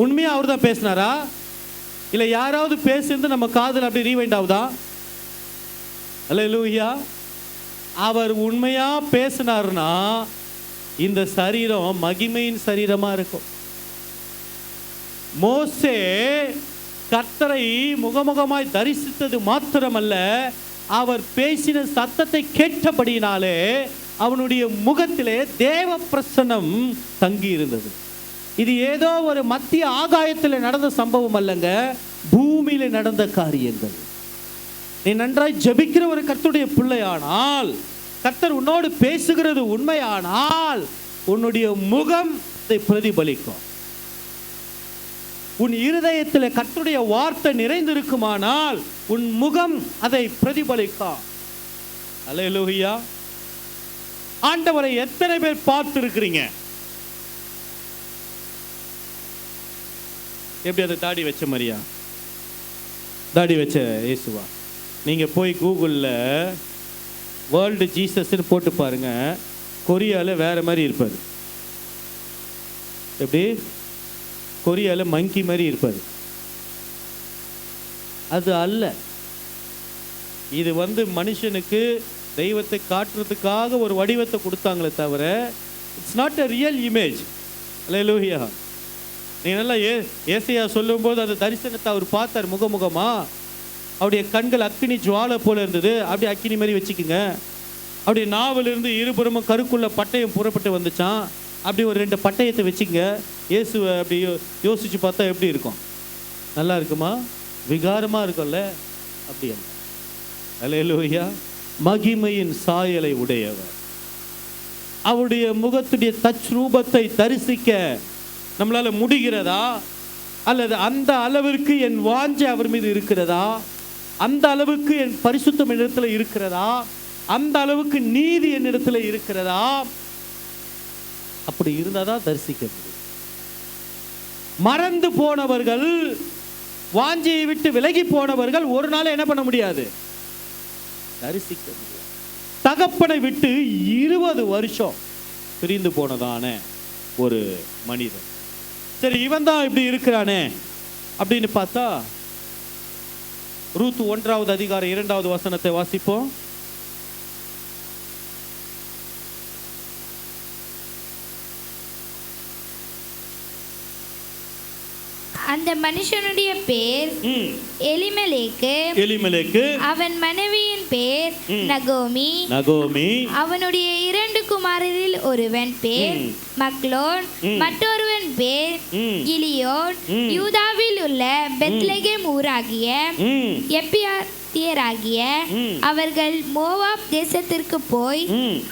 உண்மையா அவர் தான் பேசினாரா? இல்லை யாராவது பேசிருந்து நம்ம காதில் அப்படி ரீவைண்ட் ஆகுதா? அல்லேலூயா. அவர் உண்மையா பேசினார்னா இந்த சரீரம் மகிமையின் சரீரமா இருக்கும். மோசே கர்த்தரை முகமுகமாய் தரிசித்தது மாத்திரமல்ல, அவர் பேசின சத்தத்தை கேட்டபடியினாலே அவனுடைய முகத்திலே தேவ பிரசன்னம் தங்கி இருந்தது. இது ஏதோ ஒரு மத்திய ஆகாயத்தில் நடந்த சம்பவம் அல்லங்க, பூமியில நடந்த காரியங்கள். நீ நன்றாய் ஜெபிக்கிற ஒரு கர்த்தருடைய பிள்ளையானால், கர்த்தர் உன்னோடு பேசுகிறது உண்மையானால், உன்னுடைய முகம் அதை பிரதிபலிக்கும். உன் இருதயத்தில் கர்த்தருடைய வார்த்தை நிறைந்திருக்குமானால் உன் முகம் அதை பிரதிபலிக்கும். அல்லேலூயா. ஆண்டவரை எத்தனை பேர் பார்த்து இருக்கிறீங்க? எப்படி அந்த தாடி வச்ச மாதிரியா? தாடி வச்ச இயேசுவா? நீங்க போய் கூகுளில் வேர்ல்டு ஜீசஸ்ன்னு போட்டு பாருங்க, கொரியாவில் வேற மாதிரி இருப்பார். எப்படி? கொரியாவில் மங்கி மாதிரி இருப்பார். அது அல்ல. இது மனுஷனுக்கு தெய்வத்தை காட்டுறதுக்காக ஒரு வடிவத்தை கொடுத்தாங்களே தவிர it's not a real image. Hallelujah. நீங்க நல்லா ஏசையா சொல்லும்போது அந்த தரிசனத்தை அவர் பார்த்தார் முகமுகமா. அவருடைய கண்கள் அக்கினி ஜுவாலை போல இருந்தது. அப்படி அக்கினி மாதிரி வச்சுக்குங்க. அப்படியே நாவிலிருந்து இருபுறமும் கருக்குள்ள பட்டயம் புறப்பட்டு வந்துச்சான். அப்படி ஒரு 2 பட்டயத்தை வச்சுங்க. இயேசுவை அப்படி யோசிச்சு பார்த்தா எப்படி இருக்கும்? நல்லா இருக்குமா? விகாரமா இருக்கும்ல? அப்படி அல்ல. அல்லேலூயா. மகிமையின் சாயலை உடையவர். அவருடைய முகத்துடைய தச் ரூபத்தை தரிசிக்க நம்மளால முடிகிறதா? அல்லது அந்த அளவிற்கு என் வாஞ்சை அவர் மீது இருக்கிறதா? அந்த அளவுக்கு என் பரிசுத்தம் என்னிடத்துல இருக்கிறதா? அந்த அளவுக்கு நீதி என்னிடத்துல இருக்கிறதா? அப்படி இருந்தாதான் தரிசிக்க முடியும். மறந்து போனவர்கள், வாஞ்சையை விட்டு விலகி போனவர்கள் ஒரு நாள் என்ன பண்ண முடியாது? தரிசிக்க முடியாது. தகப்பனை விட்டு 20 வருஷம் பிரிந்து போனதான ஒரு மனிதன். சரி, இவன் தான் இப்படி இருக்கிறானே அப்படின்னு பார்த்தா ரூத் 1வது அதிகாரம் 2வது வசனத்தை வாசிப்போம். அந்த மனுஷனுடைய பேர் எலிமெலேக்கு, அவன் மனைவியின் பேர் நகோமி. அவனுடைய 2 குமாரரில் ஒருவன் பேர் மக்லோன், மற்றொருவன் பேர் கிலியோன். யூதாவில் உள்ள பெத்லெகேம் ஊராகிய எப்பியாத்தியராகிய அவர்கள் மோவாப் தேசத்திற்கு போய்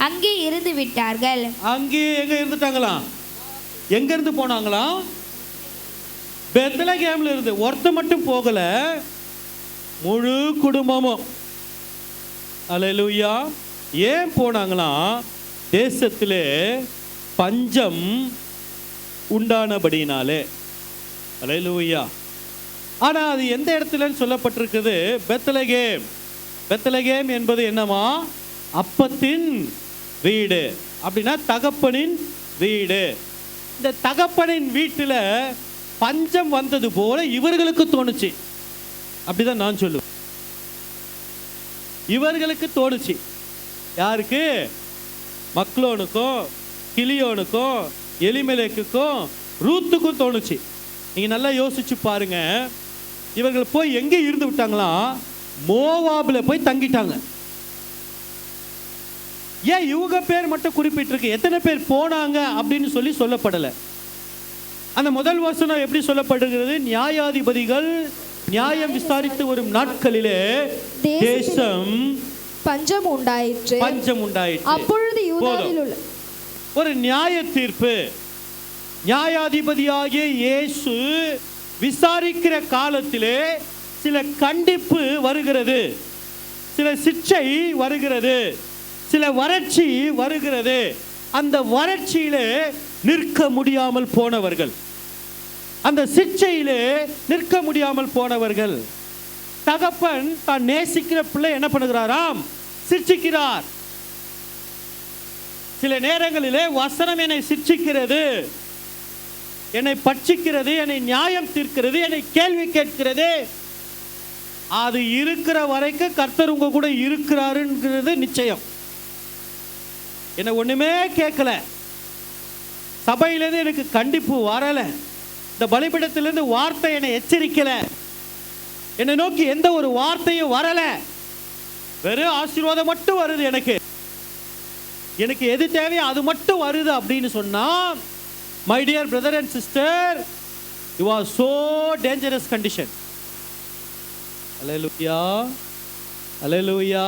அங்கே இருந்து விட்டார்கள். அங்கே எங்க இருந்துட்டாங்களாம்? எங்க இருந்து போனாங்களாம்? பெத்லெகேம்ல இருந்து. ஒருத்த மட்டும் போகல, முழு குடும்பமும். அல்லேலூயா. ஏன் போனாங்களாம்? தேசத்திலே பஞ்சம் உண்டானபடினாலே. அல்லேலூயா. ஆனா அது எந்த இடத்துலன்னு சொல்லப்பட்டிருக்குது? பெத்லெகேம். பெத்லெகேம் என்பது என்னமா? அப்பத்தின் வீடு, அப்படின்னா தகப்பனின் வீடு. இந்த தகப்பனின் வீட்டுல பஞ்சம் வந்தது போல இவர்களுக்கு தோணுச்சு. அப்படிதான் நான் சொல்லுவேன். இவர்களுக்கு தோணுச்சு. யாருக்கு? மக்லோனுக்கும் கிலியோனுக்கும் எலிமெலேக்குக்கும் ரூத்துக்கும் தோணுச்சு. நீங்க நல்லா யோசிச்சு பாருங்க. இவர்கள் போய் எங்க இருந்து விட்டாங்களாம்? மோவாபில் போய் தங்கிட்டாங்க. ஏன் இவங்க பேர் மட்டும் குறிப்பிட்டிருக்கு? எத்தனை பேர் போனாங்க அப்படின்னு சொல்லப்படலை. அந்த முதல் வசனம் எப்படி சொல்லப்படுகிறது? நியாயாதிபதிகள் நியாயம் விசாரித்து வரும் நாட்களிலே தேசம் பஞ்சம் உண்டாயிற்று. அப்பொழுது யூதாவில் உள்ள ஒரு நியாய தீர்ப்பு. நியாயாதிபதியாகிய இயேசு விசாரிக்கிற காலத்திலே சில கண்டிப்பு வருகிறது, சில சிக்ஷை வருகிறது, சில வறட்சி வருகிறது. அந்த வறட்சியிலே நிற்க முடியாமல் போனவர்கள், அந்த சிக்ஷையிலே நிற்க முடியாமல் போனவர்கள், தகப்பன் தான் நேசிக்கிற பிள்ளை என்ன பண்ணுகிறாராம்? சிக்ஷிக்கிறார். சில நேரங்களிலே வசனம் என்னை சிக்ஷிக்கிறது, என்னை பட்சிக்கிறது, என்னை நியாயம் தீர்க்கிறது, என்னை கேள்வி கேட்கிறது. அது இருக்கிற வரைக்கும் கர்த்தர் உங்க கூட இருக்கிறாருங்கிறது நிச்சயம். என்ன ஒண்ணுமே கேட்கல, சபையிலேருந்து எனக்கு கண்டிப்பு வரல, இந்த பலிபீடத்திலிருந்து வார்த்தை என்னை எச்சரிக்கல, என்னை நோக்கி எந்த ஒரு வார்த்தையும் வரல, வெறும் ஆசீர்வாதம் மட்டும் வருது, எனக்கு எது தேவையோ அது மட்டும் வருது அப்படின்னு சொன்னா, my dear brother and sister, you are so dangerous condition. Hallelujah, hallelujah.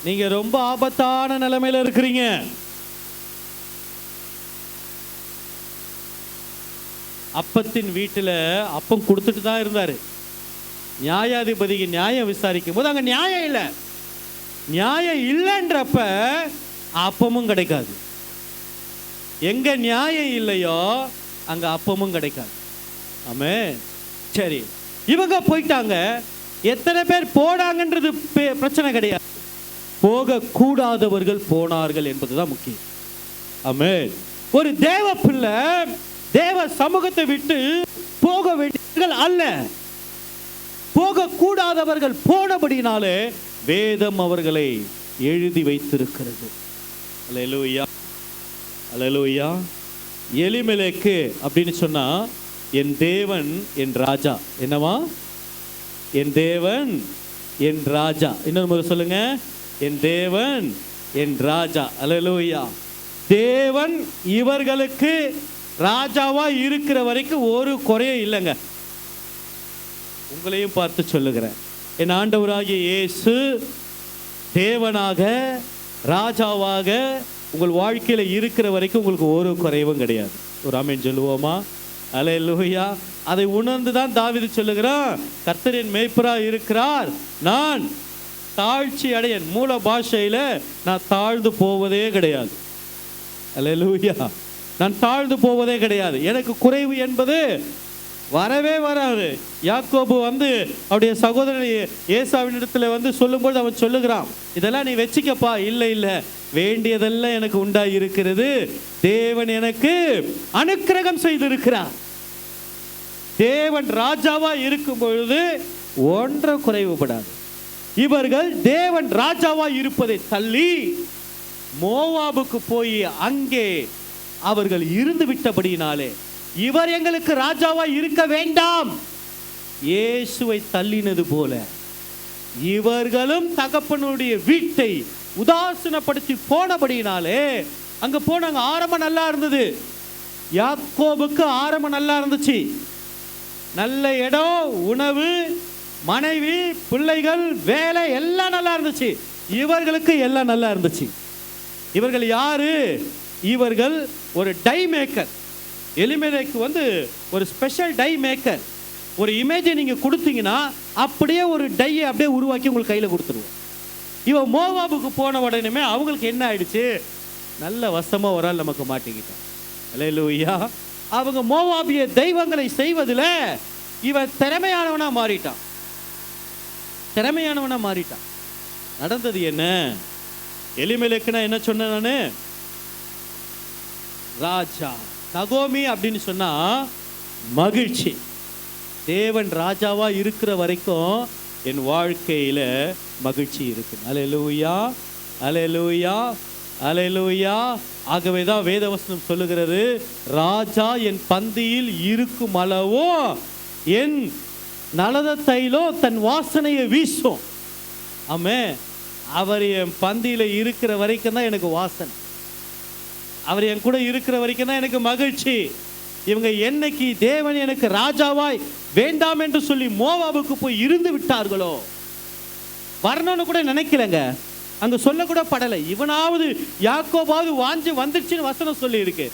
நீங்க ரொம்ப ஆபத்தான நிலைமையில இருக்கிறீங்க. அப்பத்தின் வீட்டுல அப்பம் கொடுத்துட்டு தான் இருந்தாரு. நியாயாதிபதிக்கு நியாயம் விசாரிக்கும் போது அங்க நியாயம் இல்லை. நியாயம் இல்லைன்றப்ப அப்பமும் கிடைக்காது. எங்க நியாயம் இல்லையோ அங்க அப்பமும் கிடைக்காது. ஆமென். சரி, இவங்க போயிட்டாங்க. எத்தனை பேர் போனாங்கன்றது பிரச்சனை கிடையாது, போக கூடாதவர்கள் போனார்கள் என்பதுதான் முக்கியம். ஆமென். ஒரு தேவ பிள்ளை தேவ சமூகத்தை விட்டு போக வேண்டியவர்கள் அல்ல, போக கூடாதவர்கள் போனபடினாலே வேதம் அவர்களை எழுதி வைத்திருக்கிறது. அல்லேலூயா, அல்லேலூயா. எலிமெலேக்கு அப்படின்னு சொன்னா என் தேவன் என் ராஜா. என்னவா? என் தேவன் என் ராஜா. இன்னொரு முறை சொல்லுங்க, என் தேவன் என் ராஜா. அல்லேலூயா. தேவன் இவர்களுக்கு ராஜாவா இருக்கிற வரைக்கும் ஒரு குறையும் இல்லைங்க. உங்களையும் பார்த்து சொல்லுகிறேன், என் ஆண்டவராகிய இயேசு தேவனாக ராஜாவாக உங்கள் வாழ்க்கையில இருக்கிற வரைக்கும் உங்களுக்கு ஒரு குறைவும் கிடையாது. ஒரு ஆமென் சொல்லுவோமா? அல்லேலூயா. அதை உணர்ந்து தான் தாவீது சொல்லுகிறான், கர்த்தர் என் மேய்ப்பராய் இருக்கிறார், நான் தாழ்ச்சி அடையேன். மூல பாஷையில நான் தாழ்ந்து போவதே கிடையாது. அல்லேலூயா. நான் தாழ்ந்து போவதே கிடையாது. எனக்கு குறைவு என்பது வரவே வராது. யாக்கோபு வந்து அவருடைய சகோதரன் ஏசாவின் இடத்துல வந்து சொல்லும்போது அவன் சொல்லுகிறான், இதெல்லாம் நீ வச்சுக்கப்பா. இல்லை இல்லை, வேண்டியதெல்லாம் எனக்கு உண்டாய் இருக்கிறது. தேவன் எனக்கு அனுக்கிரகம் செய்திருக்கிறார். தேவன் ராஜாவா இருக்கும் பொழுது ஒன்றை குறைவுபடாது. இவர்கள் தேவன் ராஜாவா இருப்பதை தள்ளி மோவாபுக்கு போய் அங்கே அவர்கள் இருந்து விட்டபடியினாலே இவர் எங்களுக்கு ராஜாவா இருக்க வேண்டாம், இயேசுவை தள்ளினது போல இவர்களும் தகப்பனுடைய வீட்டை உதாசீனப்படுத்தி போனபடியினாலே அங்க போனாங்க. ஆரம்பம் நல்லா இருந்தது, யாக்கோபுக்கு ஆரம்பம் நல்லா இருந்துச்சு. நல்ல இடம், உணவு, மனைவி, பிள்ளைகள், வேலை எல்லாம் நல்லா இருந்துச்சு. இவர்களுக்கு எல்லாம் நல்லா இருந்துச்சு. இவர்கள் யாரு? இவர்கள் ஒரு டை மேக்கர். எலிமெலேக்கு வந்து ஒரு ஸ்பெஷல் டை மேக்கர். ஒரு இமேஜை நீங்கள் கொடுத்தீங்கன்னா அப்படியே ஒரு டையை அப்படியே உருவாக்கி உங்களுக்கு கையில் கொடுத்துருவோம். இவன் மோவாபுக்கு போன உடனே அவங்களுக்கு என்ன ஆயிடுச்சு? நல்ல வசமாக ஒரு ஆள் நமக்கு மாட்டிக்கிட்டான். அல்லேலூயா. அவங்க மோவாபிய தெய்வங்களை செய்வதில் இவன் திறமையானவனா மாறிட்டான். நடந்தது என்ன? எலிமெலேக்குனா என்ன சொன்ன நானு? ராஜா. நகோமி அப்படின்னு சொன்னா மகிழ்ச்சி. தேவன் ராஜாவா இருக்கிற வரைக்கும் என் வாழ்க்கையில மகிழ்ச்சி இருக்கு. அல்லேலூயா, அல்லேலூயா, அல்லேலூயா. ஆகவேதான் வேதவசனம் சொல்லுகிறது, ராஜா என் பந்தியில் இருக்கும் அளவோ என் நலத தைலோ தன் வாசனையை வீசும். ஆமே, அவர் என் பந்தியில இருக்கிற வரைக்கும் தான் எனக்கு வாசனை. அவர் என் கூட இருக்கிற வரைக்கும் தான் எனக்கு மகிழ்ச்சி. இவங்க என்னைக்கு தேவன் எனக்கு ராஜாவாய் வேண்டாம் என்று சொல்லி மோவாபுக்கு போய் இருந்து விட்டார்களோ, வரணும்னு கூட நினைக்கலங்க, அங்க சொல்ல கூட படலை. இவனாவது யாக்கோபாவது வாஞ்சி வந்துடுச்சுன்னு வசனம் சொல்லி இருக்கு,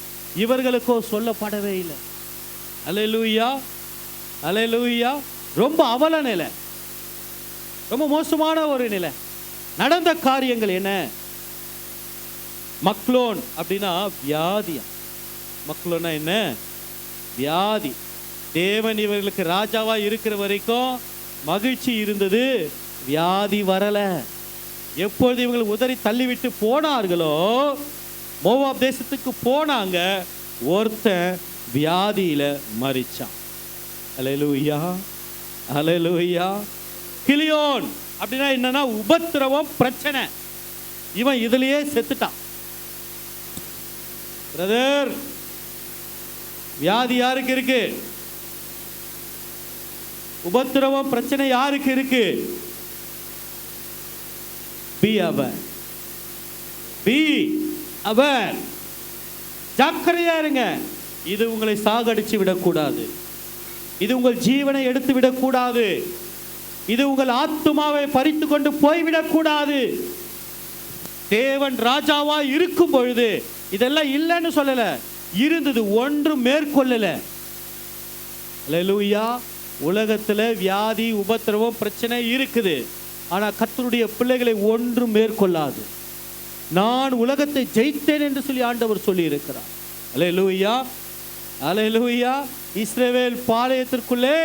இவர்களுக்கோ சொல்லப்படவே இல்லை. அல்லேலூயா, அல்லேலூயா. ரொம்ப அவல நிலை, ரொம்ப மோசமான ஒரு நிலை. நடந்த காரியங்கள் என்ன? மக்லோன் அப்படின்னா வியாதியா. மக்லோன்னா என்ன? வியாதி. தேவன் இவர்களுக்கு ராஜாவா இருக்கிற வரைக்கும் மகிழ்ச்சி இருந்தது, வியாதி வரல. எப்பொழுது இவங்களை உதறி தள்ளிவிட்டு போனார்களோ, மோவாப் தேசத்துக்கு போனாங்க, ஒருத்தன் வியாதியில மரிச்சான். அல்லேலூயா, அல்லேலூயா. கிலியோன் அப்படின்னா என்னன்னா உபத்திரவம், பிரச்சனை. இவன் இதுலயே செத்துட்டான். பிரதர், வியாதி யாருக்கு இருக்கு? உபத்திரவம், பிரச்சனை யாருக்கு இருக்கு? பி அவர் ஜாக்கிரதையா இருங்க. இது உங்களை சாகடிச்சு விடக்கூடாது. இது உங்கள் ஜீவனை எடுத்து விடக்கூடாது. இது உங்கள் ஆத்துமாவை பறித்து கொண்டு போய்விடக்கூடாது. தேவன் ராஜாவா இருக்கும் பொழுது இதெல்லாம் இல்லைன்னு சொல்லல, இருந்தது, ஒன்றும் மேற்கொள்ளல. அல்லேலூயா. உலகத்துல வியாதி, உபத்திரவம், பிரச்சனை இருக்குது. ஆனா கர்த்தருடைய பிள்ளைகளை ஒன்றும் மேற்கொள்ளாது. நான் உலகத்தை ஜெயித்தேன் என்று சொல்லி ஆண்டவர் சொல்லி இருக்கிறார். அல்லேலூயா, அல்லேலூயா. இஸ்ரவேல் பாளையத்திற்குள்ளே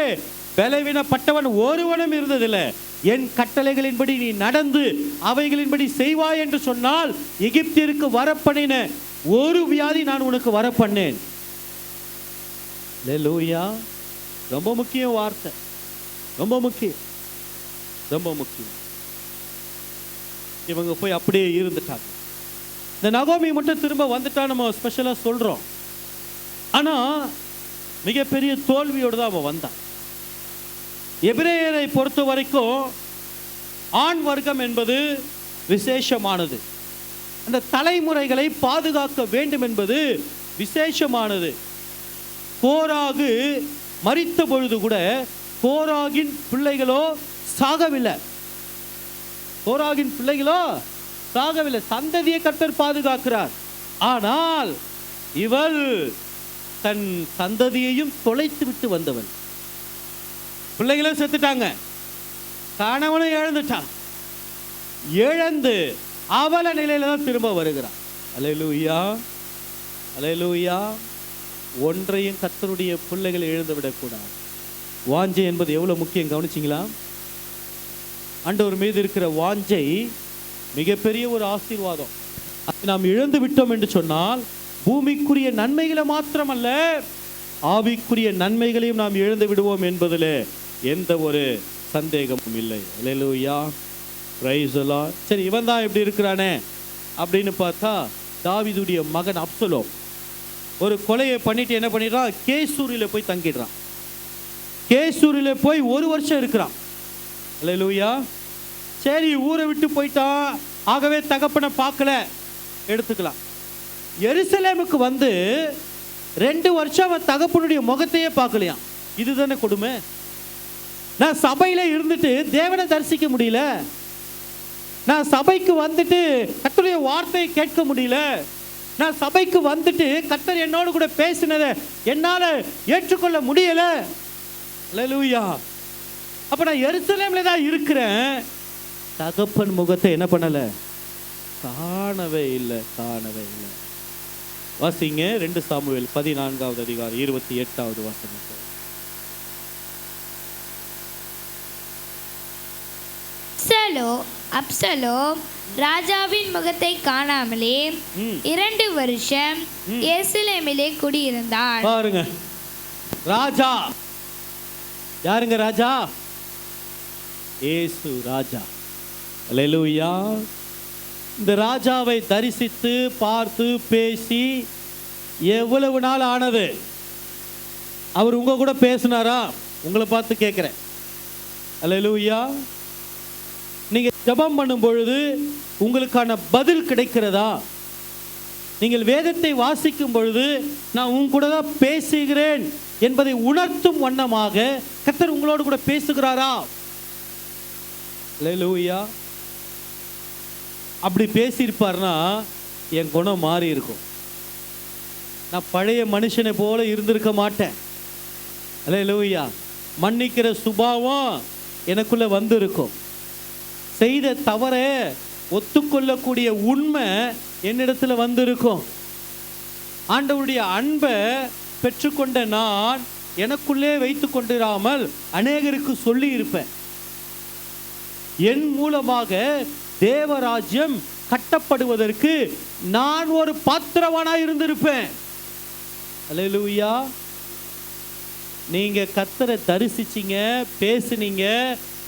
பலவீனப்பட்டவன் ஒருவனும் இருந்ததில்லை. என் கட்டளைகளின்படி நீ நடந்து அவைகளின்படி செய்வாய் என்று சொன்னால் எகிப்திற்கு வரப்பண்ணின ஒரு வியாதி நான் உனக்கு வரப்பண்ணேன். அல்லேலூயா. ரொம்ப முக்கிய வார்த்தை, ரொம்ப முக்கியம், ரொம்ப முக்கியம். இவங்க போய் அப்படியே இருந்துட்டாங்க. இந்த நகோமி மட்டும் திரும்ப வந்துட்டா நம்ம ஸ்பெஷலாக சொல்றோம். ஆனா மிகப்பெரிய தோல்வியோடு தான் அவன் வந்தான். எபிரேயரை பொறுத்த வரைக்கும் ஆண் வர்க்கம் என்பது விசேஷமானது. அந்த தலைமுறைகளை பாதுகாக்க வேண்டும் என்பது விசேஷமானது. கோராகு மரித்த பொழுது கூட கோராகின் பிள்ளைகளோ சாகவில்லை. கோராகின் பிள்ளைகளோ சாகவில்லை. சந்ததியை கர்த்தர் பாதுகாக்கிறார். ஆனால் இவள் தன் சந்ததியையும் தொலைத்து விட்டு வந்தவள். பிள்ளைகளும் செத்துட்டாங்க, கணவனும் இழந்துட்டான். இழந்து அவல நிலையில தான் திரும்ப வருகிறான். அல்லேலூயா, அல்லேலூயா. ஒன்றையும் கர்த்தருடைய பிள்ளைகள் இழந்து விடக்கூடாது. வாஞ்சை என்பது எவ்வளவு முக்கியம் கவனிச்சிங்களா? ஆண்டவர் மீது இருக்கிற வாஞ்சை மிகப்பெரிய ஒரு ஆசீர்வாதம். அதை நாம் இழந்து விட்டோம் என்று சொன்னால் பூமிக்குரிய நன்மைகளை மாத்திரமல்ல, ஆவிக்குரிய நன்மைகளையும் நாம் இழந்து விடுவோம் என்பதில் எந்த ஒரு சந்தேகமும் இல்லை. அல்லேலூயா, பிரைஸ் தி லார்ட். சரி, இவன் தான் எப்படி இருக்கிறானே அப்படின்னு பார்த்தா, தாவீதுடைய மகன் அப்சலோம் ஒரு கொலையை பண்ணிட்டு என்ன பண்ணிடுறான், கேசூரில் போய் தங்கிடுறான். கேசூரில் போய் 1 வருஷம் இருக்கிறான். அல்லேலூயா. சரி, ஊரை விட்டு போயிட்டான், ஆகவே தகப்பனை பார்க்கல, எடுத்துக்கலாம். எருசலேமுக்கு வந்து 2 வருஷம் அவன் தகப்பனுடைய முகத்தையே பார்க்கலையாம். இதுதானே கொடுமை. நான் சபையில இருந்துட்டு தேவனை தரிசிக்க முடியல, நான் சபைக்கு வந்துட்டு கர்த்தருடைய வார்த்தையை கேட்க முடியல, நான் சபைக்கு வந்துட்டு கர்த்தர் என்னோடு கூட பேசினதை என்னால ஏற்றுக்கொள்ள முடியல. அல்லேலூயா. அப்ப நான் எருசலேம்ல தான் இருக்கிறேன், தகப்பன் முகத்தை என்ன பண்ணல, காணவே இல்லை. வாசிங்க 2 சாமுவேல் 14வது அதிகாரம் 28வது வசனத்தை. அப்சலோம் ராஜாவின் முகத்தை காணாமலே 2 வருஷம் எருசலேமிலே குடியிருந்தான். பாருங்க, ராஜா யாருங்க? ராஜா இயேசு ராஜா. அல்லேலூயா. இந்த ராஜாவை தரிசித்து பார்த்து பேசி எவ்வளவு நாள் ஆனது? அவர் உங்க கூட பேசினாரா? உங்களை பார்த்து கேட்கிறேன். அல்லேலூயா. நீங்க ஜெபம் பண்ணும் பொழுது உங்களுக்கான பதில் கிடைக்கிறதா? நீங்கள் வேதத்தை வாசிக்கும் பொழுது நான் உங்க கூட தான் பேசுகிறேன் என்பதை உணர்த்தும் வண்ணமாக கர்த்தர் உங்களோடு கூட பேசுகிறாரா? அல்லேலூயா. அப்படி பேசியிருப்பார்னா என் குணம் மாறி இருக்கும். நான் பழைய மனுஷனை போல இருந்திருக்க மாட்டேன். அல்லேலூயா. மன்னிக்கிற சுபாவம் எனக்குள்ள வந்து இருக்கும். செய்த தவறை ஒத்துக்கொள்ளக்கூடிய உண்மை என்னிடத்துல வந்திருக்கும். ஆண்டவருடைய அன்பை பெற்றுக்கொண்ட நான் எனக்குள்ளே வைத்து கொண்டிராமல் அநேகருக்கு சொல்லி இருப்பேன். என் மூலமாக தேவராஜ்யம் கட்டப்படுவதற்கு நான் ஒரு பாத்திரவானாய் இருந்திருப்பேன். அல்லேலூயா. நீங்க கர்த்தரை தரிசிச்சீங்க, பேசுனீங்க,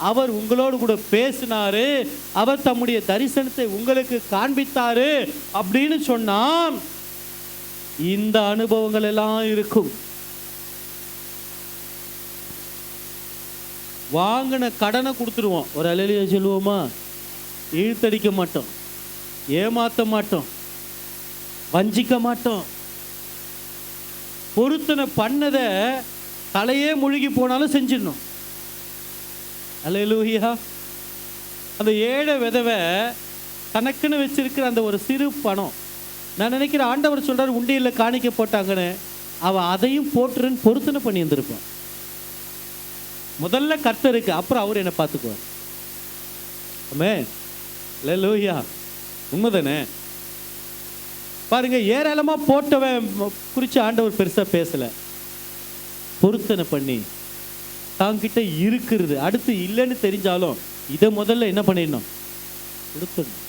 அவர் உங்களோடு கூட பேசினாரு, அவர் தம்முடைய தரிசனத்தை உங்களுக்கு காண்பித்தாரு அப்படின்னு சொன்னா இந்த அனுபவங்கள் எல்லாம் இருக்கும். வாங்கின கடனை கொடுத்துருவோம், ஒரு அல்லேலூயா சொல்லுவோமா? இழுத்தடிக்க மாட்டோம், ஏமாத்த மாட்டோம், வஞ்சிக்க மாட்டோம். பொருத்தனை பண்ணதை தலையே முழுகி போனாலும் செஞ்சிடணும். அல்லேலூயா. அந்த ஏழை விதவை தனக்குன்னு வச்சிருக்கிற அந்த ஒரு சிறு பணம், நான் நினைக்கிறேன் ஆண்டவர் சொல்றாரு உண்டியல்ல காணிக்க போட்டாங்கன்னு, அவ அதையும் போட்டுருன்னு பொருத்தனை பண்ணி இருந்திருப்பான். முதல்ல கர்த்தருக்கு, அப்புறம் அவர் என்ன பார்த்துக்குவார். ஆமென். அல்லேலூயா. உண்மைதானே? பாருங்க, ஏராளமா போட்டவன் குறித்து ஆண்டவர் பெருசா பேசல. பொருத்தனை பண்ணி தாங்கிட்ட இருக்கிறது அடுத்து இல்லைன்னு தெரிஞ்சாலும் இதை முதல்ல என்ன பண்ணிடணும், கொடுத்துடணும்.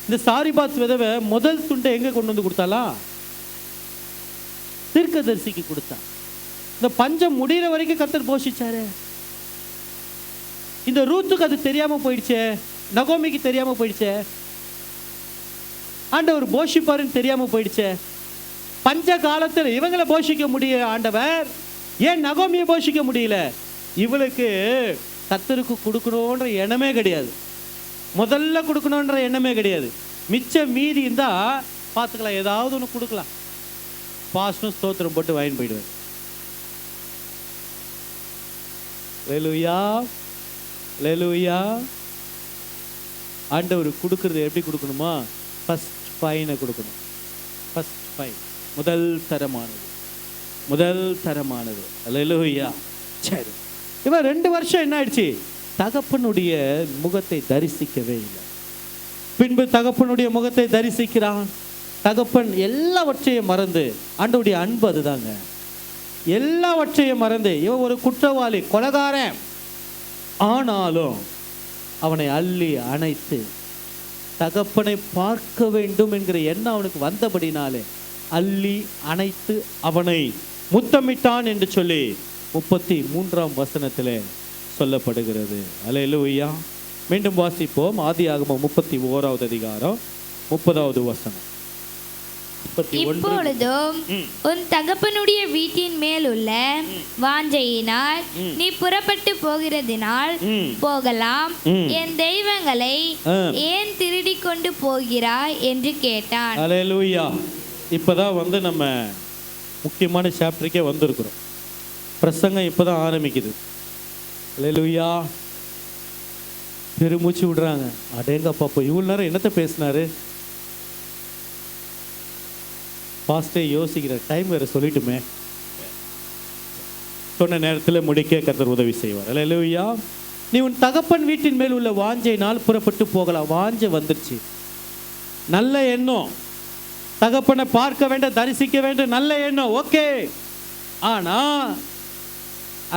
இந்த சாரிபாத் விதவை முதல் துண்டை எங்க கொண்டு வந்து கொடுத்தாலா? தீர்க்கதரிசிக்கு கொடுத்தா. இந்த பஞ்சம் முடிகிற வரைக்கும் கர்த்தர் போஷிச்சாரு. இந்த ரூத்துக்கு அது தெரியாம போயிடுச்சே, நகோமிக்கு தெரியாம போயிடுச்சே, ஆண்டவர் போஷிப்பாருன்னு தெரியாம போயிடுச்சே. பஞ்ச காலத்தில் இவங்களை போஷிக்க முடிய ஆண்டவர் ஏன் நகோமியை போஷிக்க முடியல? இவளுக்கு கர்த்தருக்கு கொடுக்கணுன்ற எண்ணமே கிடையாது, முதல்ல கொடுக்கணுன்ற எண்ணமே கிடையாது. மிச்சம் மீதி இருந்தா பார்த்துக்கலாம், ஏதாவது ஒன்று கொடுக்கலாம், பாஸ்டும் ஸ்தோத்திரம் போட்டு வாங்கி போயிடுவேன். அல்லேலூயா. அல்லேலூயா. ஆண்டவர் கொடுக்கறது எப்படி கொடுக்கணுமா? ஃபர்ஸ்ட் ஃபைனை கொடுக்கணும். ஃபர்ஸ்ட் ஃபைன், முதல் தரமானது, முதல் தரமானது. அல்லேலூயா. சரி, இவன் 2 வருஷம் என்ன ஆயிடுச்சு? தகப்பனுடைய முகத்தை தரிசிக்கவே இல்லை. பின்பு தகப்பனுடைய முகத்தை தரிசிக்கிறான். தகப்பன் எல்லாவற்றையும் மறந்து, ஆண்டவருடைய அன்பு அதுதாங்க, எல்லாவற்றையும் மறந்து, இவன் ஒரு குற்றவாளி, கொலைகாரன், ஆனாலும் அவனை அள்ளி அணைத்து தகப்பனை பார்க்க வேண்டும் என்கிற எண்ணம் அவனுக்கு வந்தபடினாலே அள்ளி அணைத்து அவனை முத்தமிட்டான் என்று சொல்லி 33ஆம் வசனத்திலே சொல்லப்படுகிறது. அல்லேலூயா. மீண்டும் வாசிப்போம். ஆதியாகமம் 31வது அதிகாரம் 30வது வசனம். இப்பொழுதும் உன் தகப்பனுடைய வீட்டின் மேல் உள்ள வாஞ்சையினால் நீ புறப்பட்டு போகிறதினால் போகலாம், என் தெய்வங்களை ஏன் திருடி கொண்டு போகிறாய் என்று கேட்டான். அல்லேலூயா. இப்பதான் நம்ம முக்கியமான சாப்டருக்கே வந்திருக்கிறோம். பிரசங்கம் இப்பதான் ஆரம்பிக்குது. அல்லேலூயா. பெருமூச்சு விடுறாங்க. அடேங்கப்பா, இப்போ இவ்வளோ நேரம் என்னத்தை பேசினாரு பாஸ்டே? யோசிக்கிற டைம் வேறு சொல்லிட்டுமே. சொன்ன நேரத்தில் முடிக்க கர்த்தர் உதவி செய்வார். அல்லேலூயா. நீ உன் தகப்பன் வீட்டின் மேல் உள்ள வாஞ்சையினால் புறப்பட்டு போகலாம். வாஞ்சை வந்துருச்சு, நல்ல எண்ணம், தகப்பனை பார்க்க வேண்டும், தரிசிக்க வேண்டும், நல்ல எண்ணம், ஓகே. ஆனா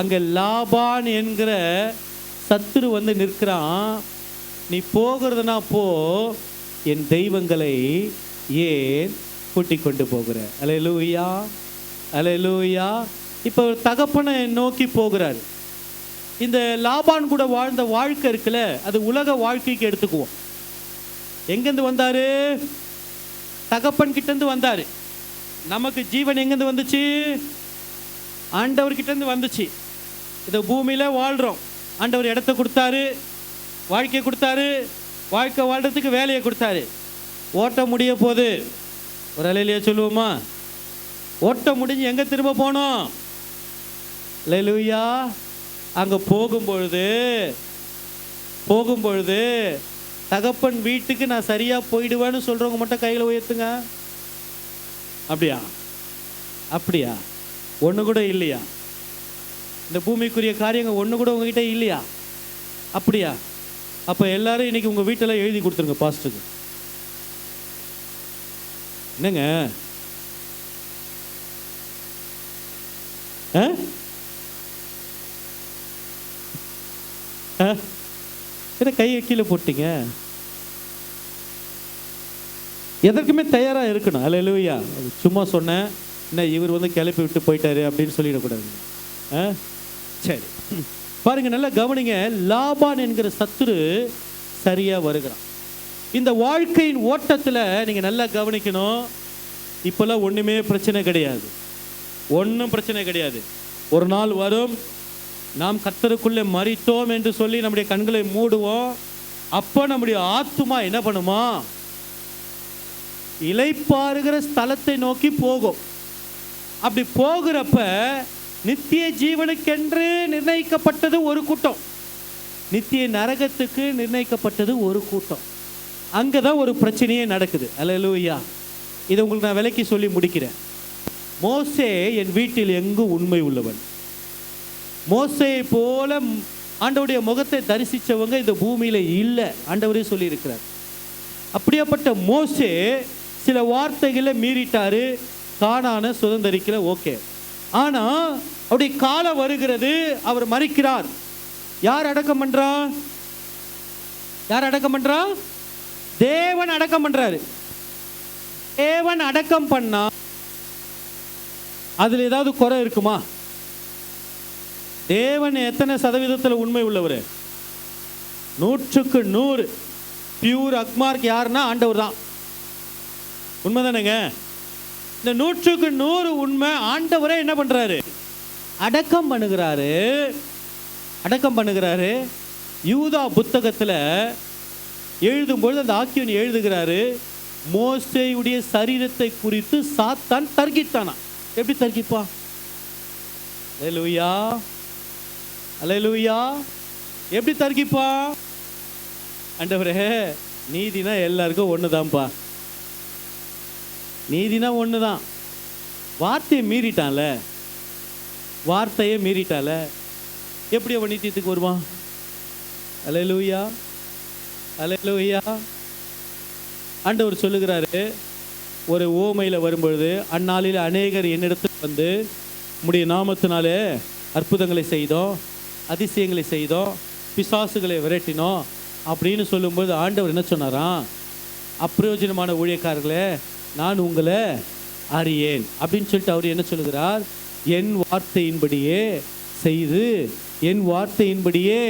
அங்க லாபான் என்கிற சத்துரு வந்து நிற்கிறான். நீ போகிறதுனா போ, என் தெய்வங்களை ஏன் கூட்டி கொண்டு போகிற? அல்லேலூயா, அல்லேலூயா. இப்போ தகப்பனை நோக்கி போகிறார். இந்த லாபான் கூட வாழ்ந்த வாழ்க்கை இருக்குல்ல, அது உலக வாழ்க்கைக்கு எடுத்துக்குவோம். எங்கேருந்து வந்தாரு? தகப்பன் கிட்டேருந்து வந்தாரு. நமக்கு ஜீவன் எங்கேருந்து வந்துச்சு? ஆண்டவர்கிட்டேருந்து வந்துச்சு. இந்த பூமியில் வாழ்கிறோம். ஆண்டவர் இடத்த கொடுத்தாரு, வாழ்க்கையை கொடுத்தாரு, வாழ்க்கை வாழ்கிறதுக்கு வேலையை கொடுத்தாரு. ஓட்ட முடிய போகுது. ஒரு அலையிலேயே சொல்லுவோமா? ஓட்ட முடிஞ்சு எங்கே திரும்ப போனோம்? அல்லேலூயா. அங்கே போகும்பொழுது தகப்பன் வீட்டுக்கு நான் சரியாக போயிடுவேன்னு சொல்கிறவங்க மட்டும் கையில் உயர்த்துங்க. அப்படியா? ஒன்று கூட இல்லையா? இந்த பூமிக்குரிய காரியங்கள் ஒன்று கூட உங்ககிட்ட இல்லையா? அப்படியா? அப்போ எல்லாரும் இன்னைக்கு உங்கள் வீட்டில் எழுதி கொடுத்துருங்க பாஸ்டருக்கு. என்னங்க கையை கீழே போட்டீங்க? எதற்குமே தயாராக இருக்கணும். அல்லேலூயா. சும்மா சொன்னேன், என்ன இவர் வந்து கிளப்பி விட்டு போயிட்டாரு அப்படின்னு சொல்லிடக்கூடாது. சரி, பாருங்க, நல்லா கவனிங்க. லாபான் என்கிற சத்துரு சரியா வருகிறான். இந்த வாழ்க்கையின் ஓட்டத்தில் நீங்க நல்லா கவனிக்கணும். இப்பெல்லாம் ஒண்ணுமே பிரச்சனை கிடையாது, ஒன்றும் பிரச்சனை கிடையாது. ஒரு நாள் வரும், நாம் கர்த்தருக்குள்ளே மரித்தோம் என்று சொல்லி நம்முடைய கண்களை மூடுவோம். அப்போ நம்முடைய ஆத்துமா என்ன பண்ணுமா? இளைப்பாறுகிற ஸ்தலத்தை நோக்கி போகும். அப்படி போகிறப்ப நித்திய ஜீவனுக்கென்று நிர்ணயிக்கப்பட்டது ஒரு கூட்டம், நித்திய நரகத்துக்கு நிர்ணயிக்கப்பட்டது ஒரு கூட்டம். அங்கதான் ஒரு பிரச்சனையே நடக்குது. அல்லேலூயா. இதை உங்களுக்கு நான் விளக்கி சொல்லி முடிக்கிறேன். மோசே என் வீட்டில் எங்கும் உண்மை உள்ளவன். மோசேயை போல ஆண்டவருடைய முகத்தை தரிசித்தவங்க இந்த பூமியில இல்லை, ஆண்டவரே சொல்லி இருக்கிறார். அப்படியாப்பட்ட மோசே சில வார்த்தைகளை மீறிட்டாரு, கானானை சுதந்தரிக்கல, ஓகே. ஆனா அவருடைய காலம் வருகிறது, அவர் மரிக்கிறார். யார் அடக்கம் பண்றா? தேவன் அடக்கம் பண்றாரு. தேவன் அடக்கம் பண்ணா அதுல ஏதாவது குறை இருக்குமா? தேவன் எத்தனை சதவீதத்தில் உண்மை உள்ளவர்? 100க்கு 100 பியூர் அக்மார்க் யாருன்னா ஆண்டவர் தான். உண்மைதானேங்க? இந்த 100க்கு 100 உண்மை. ஆண்டவரே என்ன பண்றாரு? அடக்கம் பண்ணுகிறாரு. யூதா புத்தகத்தில் எழுதும்பொழுது அந்த ஆக்கியோன் எழுதுகிறாரு, மோசேயுடைய சரீரத்தை குறித்து சாத்தான் தர்கித்தானா. எப்படி தர்கிப்பா? அல்லேலூயா, அல்லேலூயா. எப்படி தர்கிப்பா? ஆண்டவரே, நீதினா எல்லாருக்கும் ஒண்ணுதான்ப்பா, நீதினா ஒண்ணுதான். வார்த்தையை மீறிட்டால எப்படி அவன் நீதியத்துக்கு வருவான்? அல்லேலூயா, அல்லேலூயா. ஆண்டவர் சொல்லுகிறாரு, ஒரு ஓமையில் வரும்பொழுது, அந்நாளில் அநேகர் என்னிடத்துக்கு வந்து உம்முடைய நாமத்தினாலே அற்புதங்களை செய்தோம், அதிசயங்களை செய்தோம், பிசாசுகளை விரட்டினோம் அப்படின்னு சொல்லும்போது ஆண்டவர் என்ன சொன்னாராம்? அப்பிரயோஜனமான ஊழியக்காரர்களே, நான் உங்களை அறியேன் அப்படின்னு சொல்லிட்டு அவர் என்ன சொல்லுகிறார்? என் வார்த்தையின்படியே செய்து, என் வார்த்தையின்படியே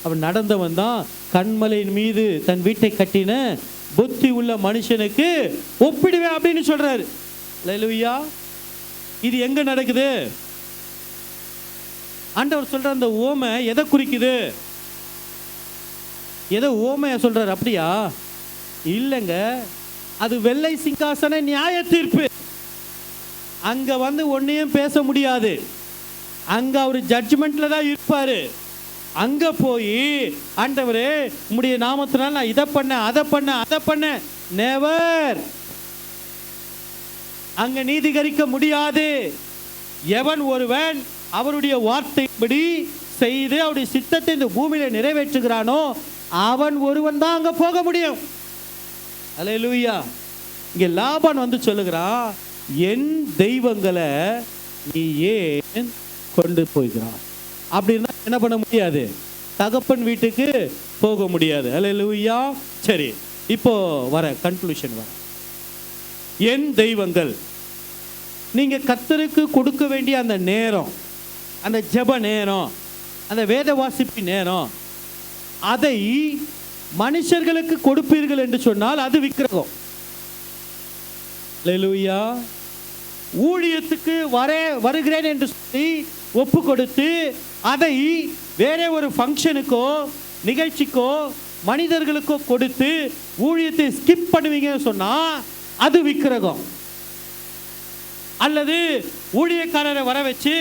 அவன் நடந்தவன் தான் கண்மலையின் மீது தன் வீட்டை கட்டின புத்தி உள்ள மனுஷனுக்கு ஒப்பிடுவேன் அப்படின்னு சொல்றாரு. அல்லேலூயா. இது எங்க நடக்குது? ஆண்டவர் சொல்ற அந்த ஓமை எதை குறிக்குது? எதை ஓமையா சொல்றாரு? அப்படியா? இல்லைங்க, அது வெள்ளை சிங்காசன நியாய தீர்ப்பு. அங்க வந்து ஒன்னையும் பேச முடியாது. அங்க அவர் ஜட்ஜ்மெண்ட்ல தான் இருப்பாரு. அங்க போய் ஆண்டவரே உம்முடைய நாமத்தினால நான் இதை பண்ண அதை பண்ண நெவர். அங்க நீதிகரிக்க முடியாது. எவன் ஒருவன் அவருடைய வார்த்தைப்படி செய்து அவருடைய சித்தத்தை இந்த பூமியில நிறைவேற்றுகிறானோ அவன் ஒருவன் தான் அங்க போக முடியும். அல்லேலூயா. இங்க லாபான் வந்து சொல்லுகிறான், என் தெய்வங்களை நீ ஏன் கொண்டு போகிறான்? அப்படின்னா என்ன பண்ண முடியாது? தகப்பன் வீட்டுக்கு போக முடியாது. அல்லேலூயா. சரி, இப்போ வர கன்க்ளூஷன் வர. என் தெய்வங்கள், நீங்க கர்த்தருக்கு கொடுக்க வேண்டிய அந்த நேரம், அந்த ஜெப நேரம், அந்த வேத வாசிப்பு நேரம், அதை மனுஷர்களுக்கு கொடுப்பீர்கள் என்று சொன்னால் அது விக்கிரகம். அல்லேலூயா. ஊழியத்துக்கு வருகிறேன் என்று சொல்லி ஒப்பு கொடுத்து அதை வேற ஒரு ஃபங்க்ஷனுக்கோ நிகழ்ச்சிக்கோ மனிதர்களுக்கோ கொடுத்து ஊழியத்தை ஸ்கிப் பண்ணுவீங்கன்னு சொன்னா அது விக்கிரகம். அல்லது ஊழியக்காரரை வர வச்சு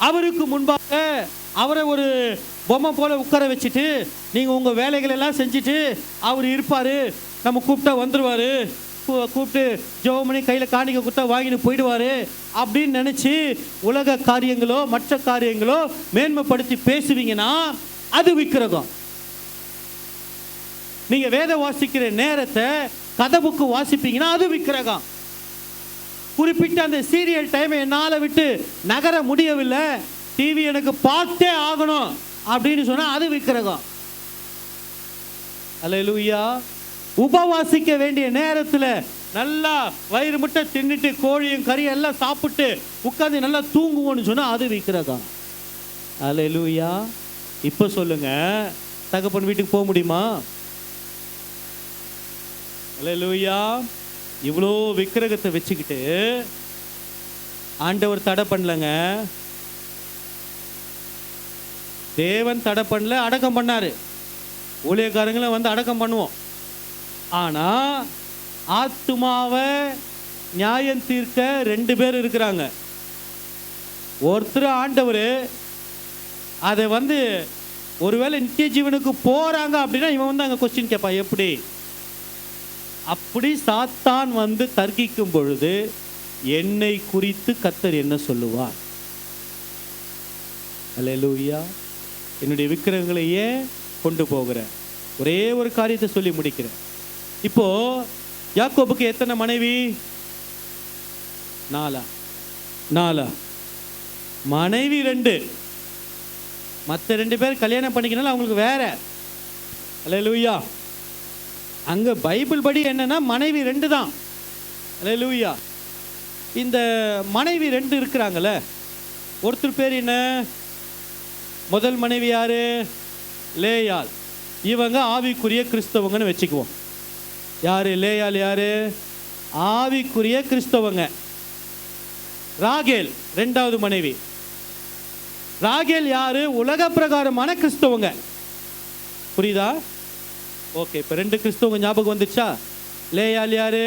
அவருக்கு முன்பாக அவரை ஒரு பொம்மை போல உட்கார வச்சுட்டு நீங்க உங்க வேலைகள் எல்லாம் செஞ்சுட்டு அவர் இருப்பாரு, நம்ம கூப்பிட்டா வந்துருவாரு, கூப்பிட்டு ஜெபமணி கையில் காணிக்க கொடுத்தா வாங்கிட்டு போயிடுவாரு அப்படின்னு நினைச்சு உலக காரியங்களோ மற்ற காரியங்களோ மேன்மைப்படுத்தி பேசுவீங்கன்னா அது விக்கிரகம். நீங்க வேத வாசிக்கிற நேரத்தை கதவுக்கு வாசிப்பீங்கன்னா அது விக்கிரகம். குறிப்பிட்ட அந்த சீரியல் டைம் என்னால் விட்டு நகர முடியவில்லை, டிவி எனக்கு பார்த்தே ஆகணும் அப்படின்னு சொன்னா அது விக்கிரகம். அல்லேலூயா. உபவாசிக்க வேண்டிய நேரத்தில் நல்லா வயிறு முட்டை தின்னுட்டு கோழியும் கறியும் எல்லாம் சாப்பிட்டு உட்காந்து நல்லா தூங்குவோன்னு சொன்னா அது விக்கிரகம். அல்லேலூயா. இப்போ சொல்லுங்க, தகப்பன் வீட்டுக்கு போக முடியுமா? அல்லேலூயா. இவ்வளோ விக்கிரகத்தை வச்சுக்கிட்டு ஆண்டவர் தடை பண்ணலங்க. தேவன் தடை பண்ணல, அடக்கம் பண்ணாரு. ஊழியக்காரங்களை வந்து அடக்கம் பண்ணுவோம். ஆனா ஆத்துமாவை நியாயம் தீர்க்க 2 பேர் இருக்கிறாங்க. ஒருத்தர் ஆண்டவர். அதை வந்து ஒருவேளை நித்திய ஜீவனுக்கு போறாங்க அப்படின்னா இவன் வந்து அங்க கொஸ்டின் கேட்பான், எப்படி? அப்படி சாத்தான் வந்து தர்க்கிக்கும் பொழுது என்னை குறித்து கர்த்தர் என்ன சொல்லுவார்? அல்லேலூயா. என்னுடைய விக்கிரகங்களையே கொண்டு போகிற ஒரே ஒரு காரியத்தை சொல்லி முடிக்கிறேன். இப்போ யாக்கோபுக்கு எத்தனை மனைவி? 4 மனைவி 2. மற்ற 2 பேர் கல்யாணம் பண்ணிக்கனால அவங்களுக்கு வேற. அல்லேலூயா. அங்க பைபிள் படி என்னன்னா மனைவி 2 தான். அல்லேலூயா. இந்த மனைவி 2 இருக்கிறாங்கல்ல, ஒருத்தர் பேர் என்ன? முதல் மனைவி யாரு? லேயாள். இவங்க ஆவிக்குரிய கிறிஸ்தவங்கன்னு வச்சுக்குவோம். யாரு லேயாள்? யாரு? ஆவிக்குரிய கிறிஸ்தவங்க. ராகேல் 2வது மனைவி. ராகேல் யாரு? உலக பிரகாரமான கிறிஸ்தவங்க. புரியுதா? ஓகே, இப்போ 2 கிறிஸ்தவங்க ஞாபகம் வந்துச்சா? லேயாள் யாரு?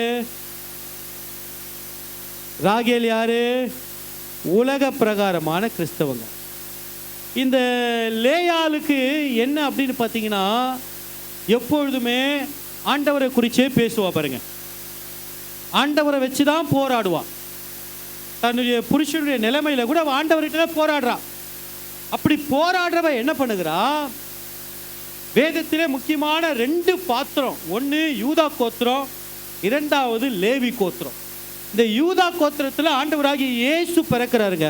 ராகேல் யாரு? உலக பிரகாரமான கிறிஸ்தவங்க. இந்த லேயாளுக்கு என்ன அப்படின்னு பார்த்தீங்கன்னா எப்பொழுதுமே ஆண்டவரை குறிச்சே பேசுவா. பாருங்க, ஆண்டவரை வச்சு தான் போராடுவா. தன்னுடைய புருஷனுடைய நிலைமையில கூட ஆண்டவர்கிட்ட போராடுறா. அப்படி போராடுறவ என்ன பண்ணுகிறா? வேதத்திலே முக்கியமான 2 பாத்திரம். ஒன்று யூதா கோத்திரம், இரண்டாவது லேவி கோத்திரம். இந்த யூதா கோத்திரத்தில் ஆண்டவராகிய இயேசு பிறக்கிறாருங்க.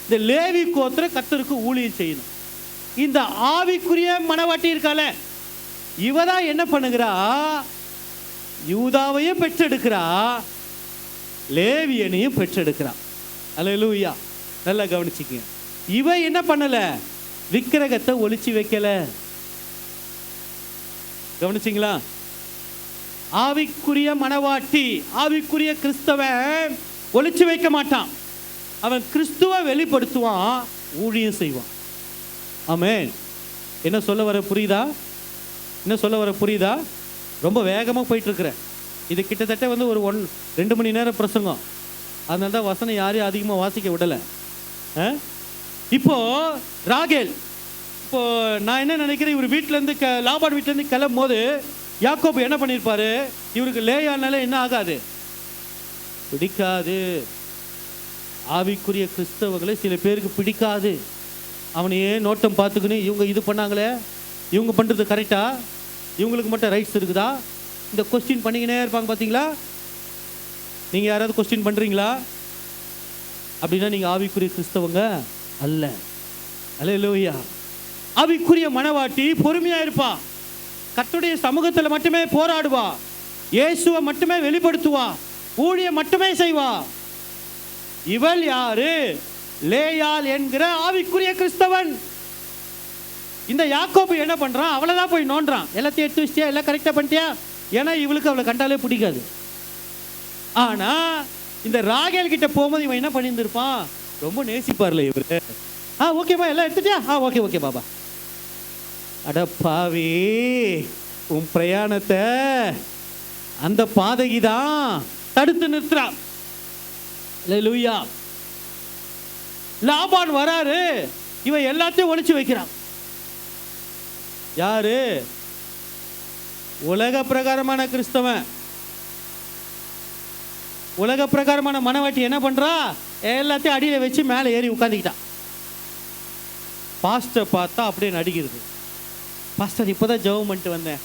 இந்த லேவி கோத்திரம் கர்த்தருக்கு ஊழியம் செய்யணும். இந்த ஆவிக்குரிய மனவாட்டி இருக்கால, இவதான் என்ன பண்ணுகிறா, யூதாவையும் பெற்றெடுக்கிறா, லேவியனையும் பெற்றெடுக்கிறா. அல்லேலூயா. நல்லா கவனிச்சுக்கங்க. இவ என்ன பண்ணல, விக்கிரகத்தை ஒளிச்சு வைக்கல. கவனிச்சிங்களா? ஆவிக்குரிய மனவாட்டி, ஆவிக்குரிய கிறிஸ்தவன் ஒளிச்சு வைக்க மாட்டான். அவன் கிறிஸ்துவ வெளிப்படுத்துவான், ஊழியம் செய்வான். ஆமென். என்ன சொல்ல வர புரியுதா? என்ன சொல்ல வர புரியுதா? ரொம்ப வேகமாக போயிட்டு இருக்கிறேன். இது கிட்டத்தட்ட வந்து ஒரு 2 மணி நேரம் பிரசங்கம். அதனால தான் வசனம் யாரையும் அதிகமாக வாசிக்க விடலை. இப்போ ராகேல், இப்போ நான் என்ன நினைக்கிறேன், இவர் வீட்டிலேருந்து லாபான் வீட்டிலேருந்து கிளம்பும் போது யாக்கோபு என்ன பண்ணியிருப்பாரு, இவருக்கு லேயானால என்ன ஆகாது, பிடிக்காது. ஆவிக்குரிய கிறிஸ்தவர்களை சில பேருக்கு பிடிக்காது. அவனையே நோட்டம் பார்த்துக்கின்னு, இவங்க இது பண்ணாங்களே, இவங்க பண்ணுறது கரெக்டா, இவங்களுக்கு மட்டும் ரைட்ஸ் இருக்குதா, இந்த கொஸ்டின் பண்ணிக்கினே இருப்பாங்க. பார்த்தீங்களா? நீங்கள் யாராவது கொஸ்டின் பண்ணுறீங்களா? அப்படின்னா நீங்கள் ஆவிக்குரிய கிறிஸ்தவங்க அல்ல. அல்லேலூயா. ஆவிக்குரிய மனவாட்டி பொறுமையாக இருப்பா, கர்த்தருடைய சமூகத்தில் மட்டுமே போராடுவா, இயேசுவை மட்டுமே வெளிப்படுத்துவா, ஊழியம் மட்டுமே செய்வா. இவள் யாரு? லேயாள் என்கிற ஆவிக்குரிய கிறிஸ்தவன். இந்த யாக்கோபு என்ன பண்றான், அவளைதான் போய் நோன்றான். எல்லாத்தையும் எடுத்து வச்சியா, எல்லாம் கரெக்டா பண்ணிட்டியா? ஏன்னா இவளுக்கு அவளை கண்டாலே பிடிக்காது. ஆனா இந்த ராகேல் கிட்ட போகும்போது இவன் என்ன பண்ணியிருந்திருப்பான், ரொம்ப நேசிப்பார்ல இவரு. ஓகேப்பா, எல்லாம் எடுத்துட்டியா? ஓகே ஓகே பாபா. அட பாவி, உன் பிரயாணத்தை அந்த பாதகி தான் தடுத்து நிறுத்துறான். அல்லேலூயா. லாபான் வராரு, இவன் எல்லாத்தையும் ஒளிச்சு வைக்கிறான். யாரு? உலக பிரகாரமான கிறிஸ்தவன். உலக பிரகாரமான மனவாட்டி என்ன பண்றா, எல்லாத்தையும் அடியில வச்சு மேலே ஏறி உட்காந்துக்கிட்டான். பாஸ்டர் பார்த்தா அப்படியே நடிக்கிறது. பாஸ்டர் இப்போதான் ஜெபம் பண்ணிட்டு வந்தேன்.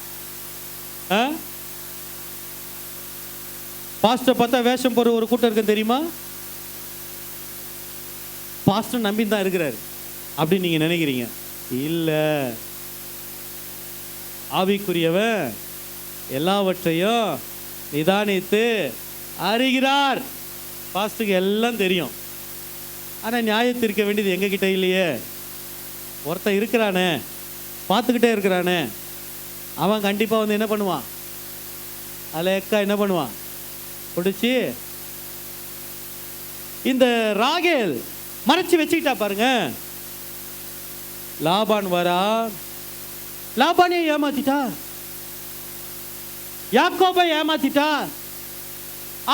பாஸ்டர் பார்த்தா வேஷம் போற ஒரு கூட்டம் இருக்கு தெரியுமா? பாஸ்டர் நம்பி தான் இருக்கிறாரு அப்படின்னு நீங்க நினைக்கிறீங்க. இல்ல, ஆவிக்குரியவன் எல்லாவற்றையும் நிதானித்து அறிகிறார். பாஸ்டருக்கு எல்லாம் தெரியும். ஆனா நியாயத்து இருக்க வேண்டியது எங்க கிட்ட இல்லையே. ஒருத்தன் இருக்கிறானே, பார்த்துக்கிட்டே இருக்கிறானே, அவன் கண்டிப்பா வந்து என்ன பண்ணுவான், அலேக்கா என்ன பண்ணுவான், பிடிச்சி. இந்த ராகேல் மறைச்சு வச்சுக்கிட்டா பாருங்க. லாபான் வரா, லாபானே ஏமாத்திட்டா, யாக்கோபை ஏமாத்திட்டா,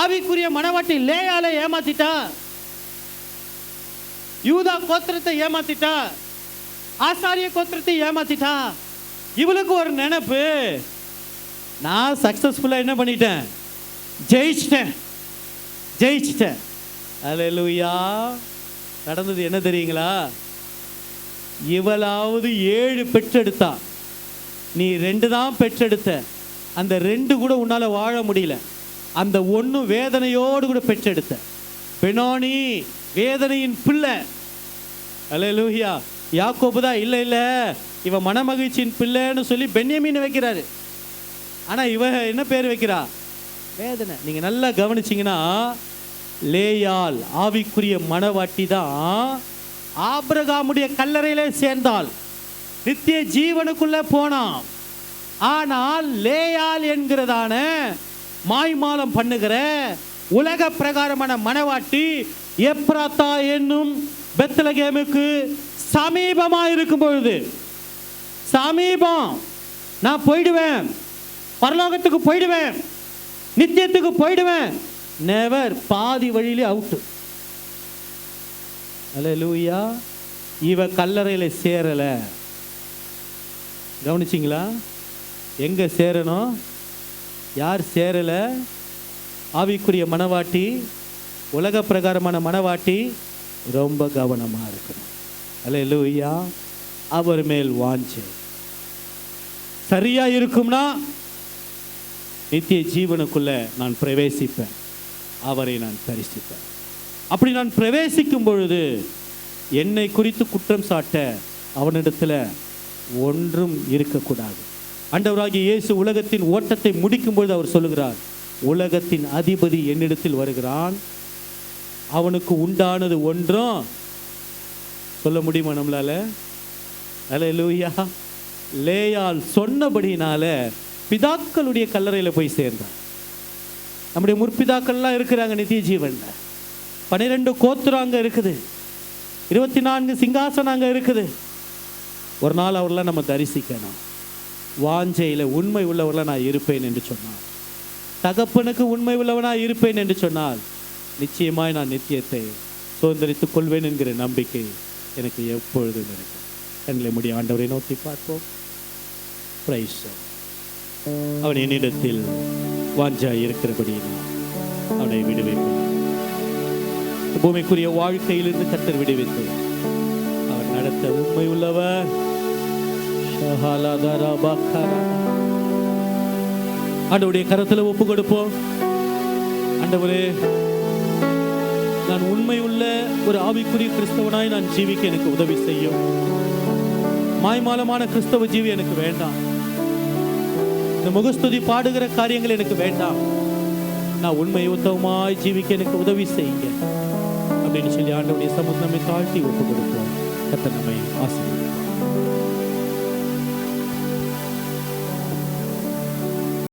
ஆவிக்குரிய மனவாட்டி லேயாலை ஏமாத்திட்டா, யூதா கோத்திரத்தை ஏமாத்திட்டா, ஆசாரிய கோத்திரத்தை ஏமாத்திட்டா. இவளுக்கு ஒரு நினைப்பு, நான் சக்சஸ்ஃபுல்லா என்ன பண்ணிட்டேன், ஜெயிச்சிட்டேன். அல்லேலூயா. நடந்தது என்ன தெரியுங்களா? இவளாவது 7 பெற்றெடுத்தா, நீ 2 தான் பெற்றெடுத்த. அந்த 2 கூட உன்னால வாழ முடியல. அந்த 1 வேதனையோடு கூட பெற்றெடுத்த. பெனோனி வேதனையின் பிள்ளை. அல்லேலூயா. யாக்கோபு தான் இல்ல இல்ல இவன் மனமகிழ்ச்சியின் பிள்ளைன்னு சொல்லி பென்யமீன் வைக்கிறாரு. ஆனா இவ என்ன பேர் வைக்கிறா, வேதனை. நீங்க நல்லா கவனிச்சீங்கன்னா, லேயாள் ஆவிக்குரிய மனவாட்டி தான் ஆபிரகாமுடைய கல்லறையிலே சேர்ந்தாள், நித்திய ஜீவனுக்குள்ள போனான். ஆனால் லேயாள் என்கிறதான மாய்மாலம் பண்ணுகிற உலக பிரகாரமான மனவாட்டி எப்ராத்தா என்னும் பெத்லகேமுக்கு சமீபமா இருக்கும் பொழுது, சமீபம், நான் போயிடுவேன், பரலோகத்துக்கு போயிடுவேன், நித்தியத்துக்கு போயிடுவேன், நெவர், பாதி வழியிலே அவுட்டு. அல்லேலூயா. இவ கல்லறையில சேரல. கவனிச்சிங்களா? எங்க சேரணும், யார் சேரல? ஆவிக்குரிய மனவாட்டி, உலக பிரகாரமான மனவாட்டி ரொம்ப கவனமா இருக்கணும். அல்லேலூயா. அவர் மேல் வாஞ்சை சரியா இருக்கும்னா நித்திய ஜீவனுக்குள்ள நான் பிரவேசிப்பேன், அவரை நான் தரிசிப்பேன். அப்படி நான் பிரவேசிக்கும் பொழுது என்னை குறித்து குற்றம் சாட்ட அவனிடத்துல ஒன்றும் இருக்கக்கூடாது. ஆண்டவராகிய இயேசு உலகத்தின் ஓட்டத்தை முடிக்கும் பொழுது அவர் சொல்லுகிறார், உலகத்தின் அதிபதி என்னிடத்தில் வருகிறான், அவனுக்கு உண்டானது ஒன்றும் சொல்ல முடியுமா நம்மளால? அல்லேலூயா. லேயால் சொன்னபடினால பிதாக்களுடைய கல்லறையில் போய் சேர்ந்தார். நம்முடைய முற்பிதாக்கள்லாம் இருக்கிறாங்க நித்திய ஜீவன்ல. 12 கோத்திரம் அங்கே இருக்குது, 24 சிங்காசனம் அங்கே இருக்குது. ஒரு நாள் அவரெல்லாம் நம்ம தரிசிக்கணும். வாஞ்சையில் உண்மை உள்ளவர்களாக நான் இருப்பேன் என்று சொன்னார். தகப்பனுக்கு உண்மை உள்ளவனாக இருப்பேன் என்று சொன்னால் நிச்சயமாய் நான் நித்தியத்தை சுதந்திரித்துக் கொள்வேன் என்கிற நம்பிக்கை எனக்கு எப்பொழுதும் இருக்கும். கண்களை மூடி ஆண்டவரை நோக்கி பார்ப்போம். பிரைஸ். அவன் என்னிடத்தில் வாஞ்சாய் இருக்கிறபடியினால் அவனை விடுவிப்பேன். பூமிக்குரிய வாழ்க்கையிலிருந்து கர்த்தர் விடுவித்து அவர் நடத்த உண்மை உள்ளவர். ஆண்டவருடைய கரத்துல ஒப்பு கொடுப்போம். ஆண்டவரே, நான் உண்மை உள்ள ஒரு ஆவிக்குரிய கிறிஸ்தவனாய் நான் ஜீவிக்க எனக்கு உதவி செய்யும். மாய்மாலமான கிறிஸ்தவ ஜீவி எனக்கு வேண்டாம். இந்த முகஸ்துதி பாடுகிற காரியங்கள் எனக்கு வேண்டாம். நான் உண்மை உத்தவமாய் ஜீவிக்க எனக்கு உதவி செய்யுங்க அப்படின்னு சொல்லி ஆண்டவருடைய சமூகம் நம்மை தாழ்த்தி ஒப்பு கொடுப்போம். கர்த்தர் நம்மை ஆசீர்வதிப்பார்.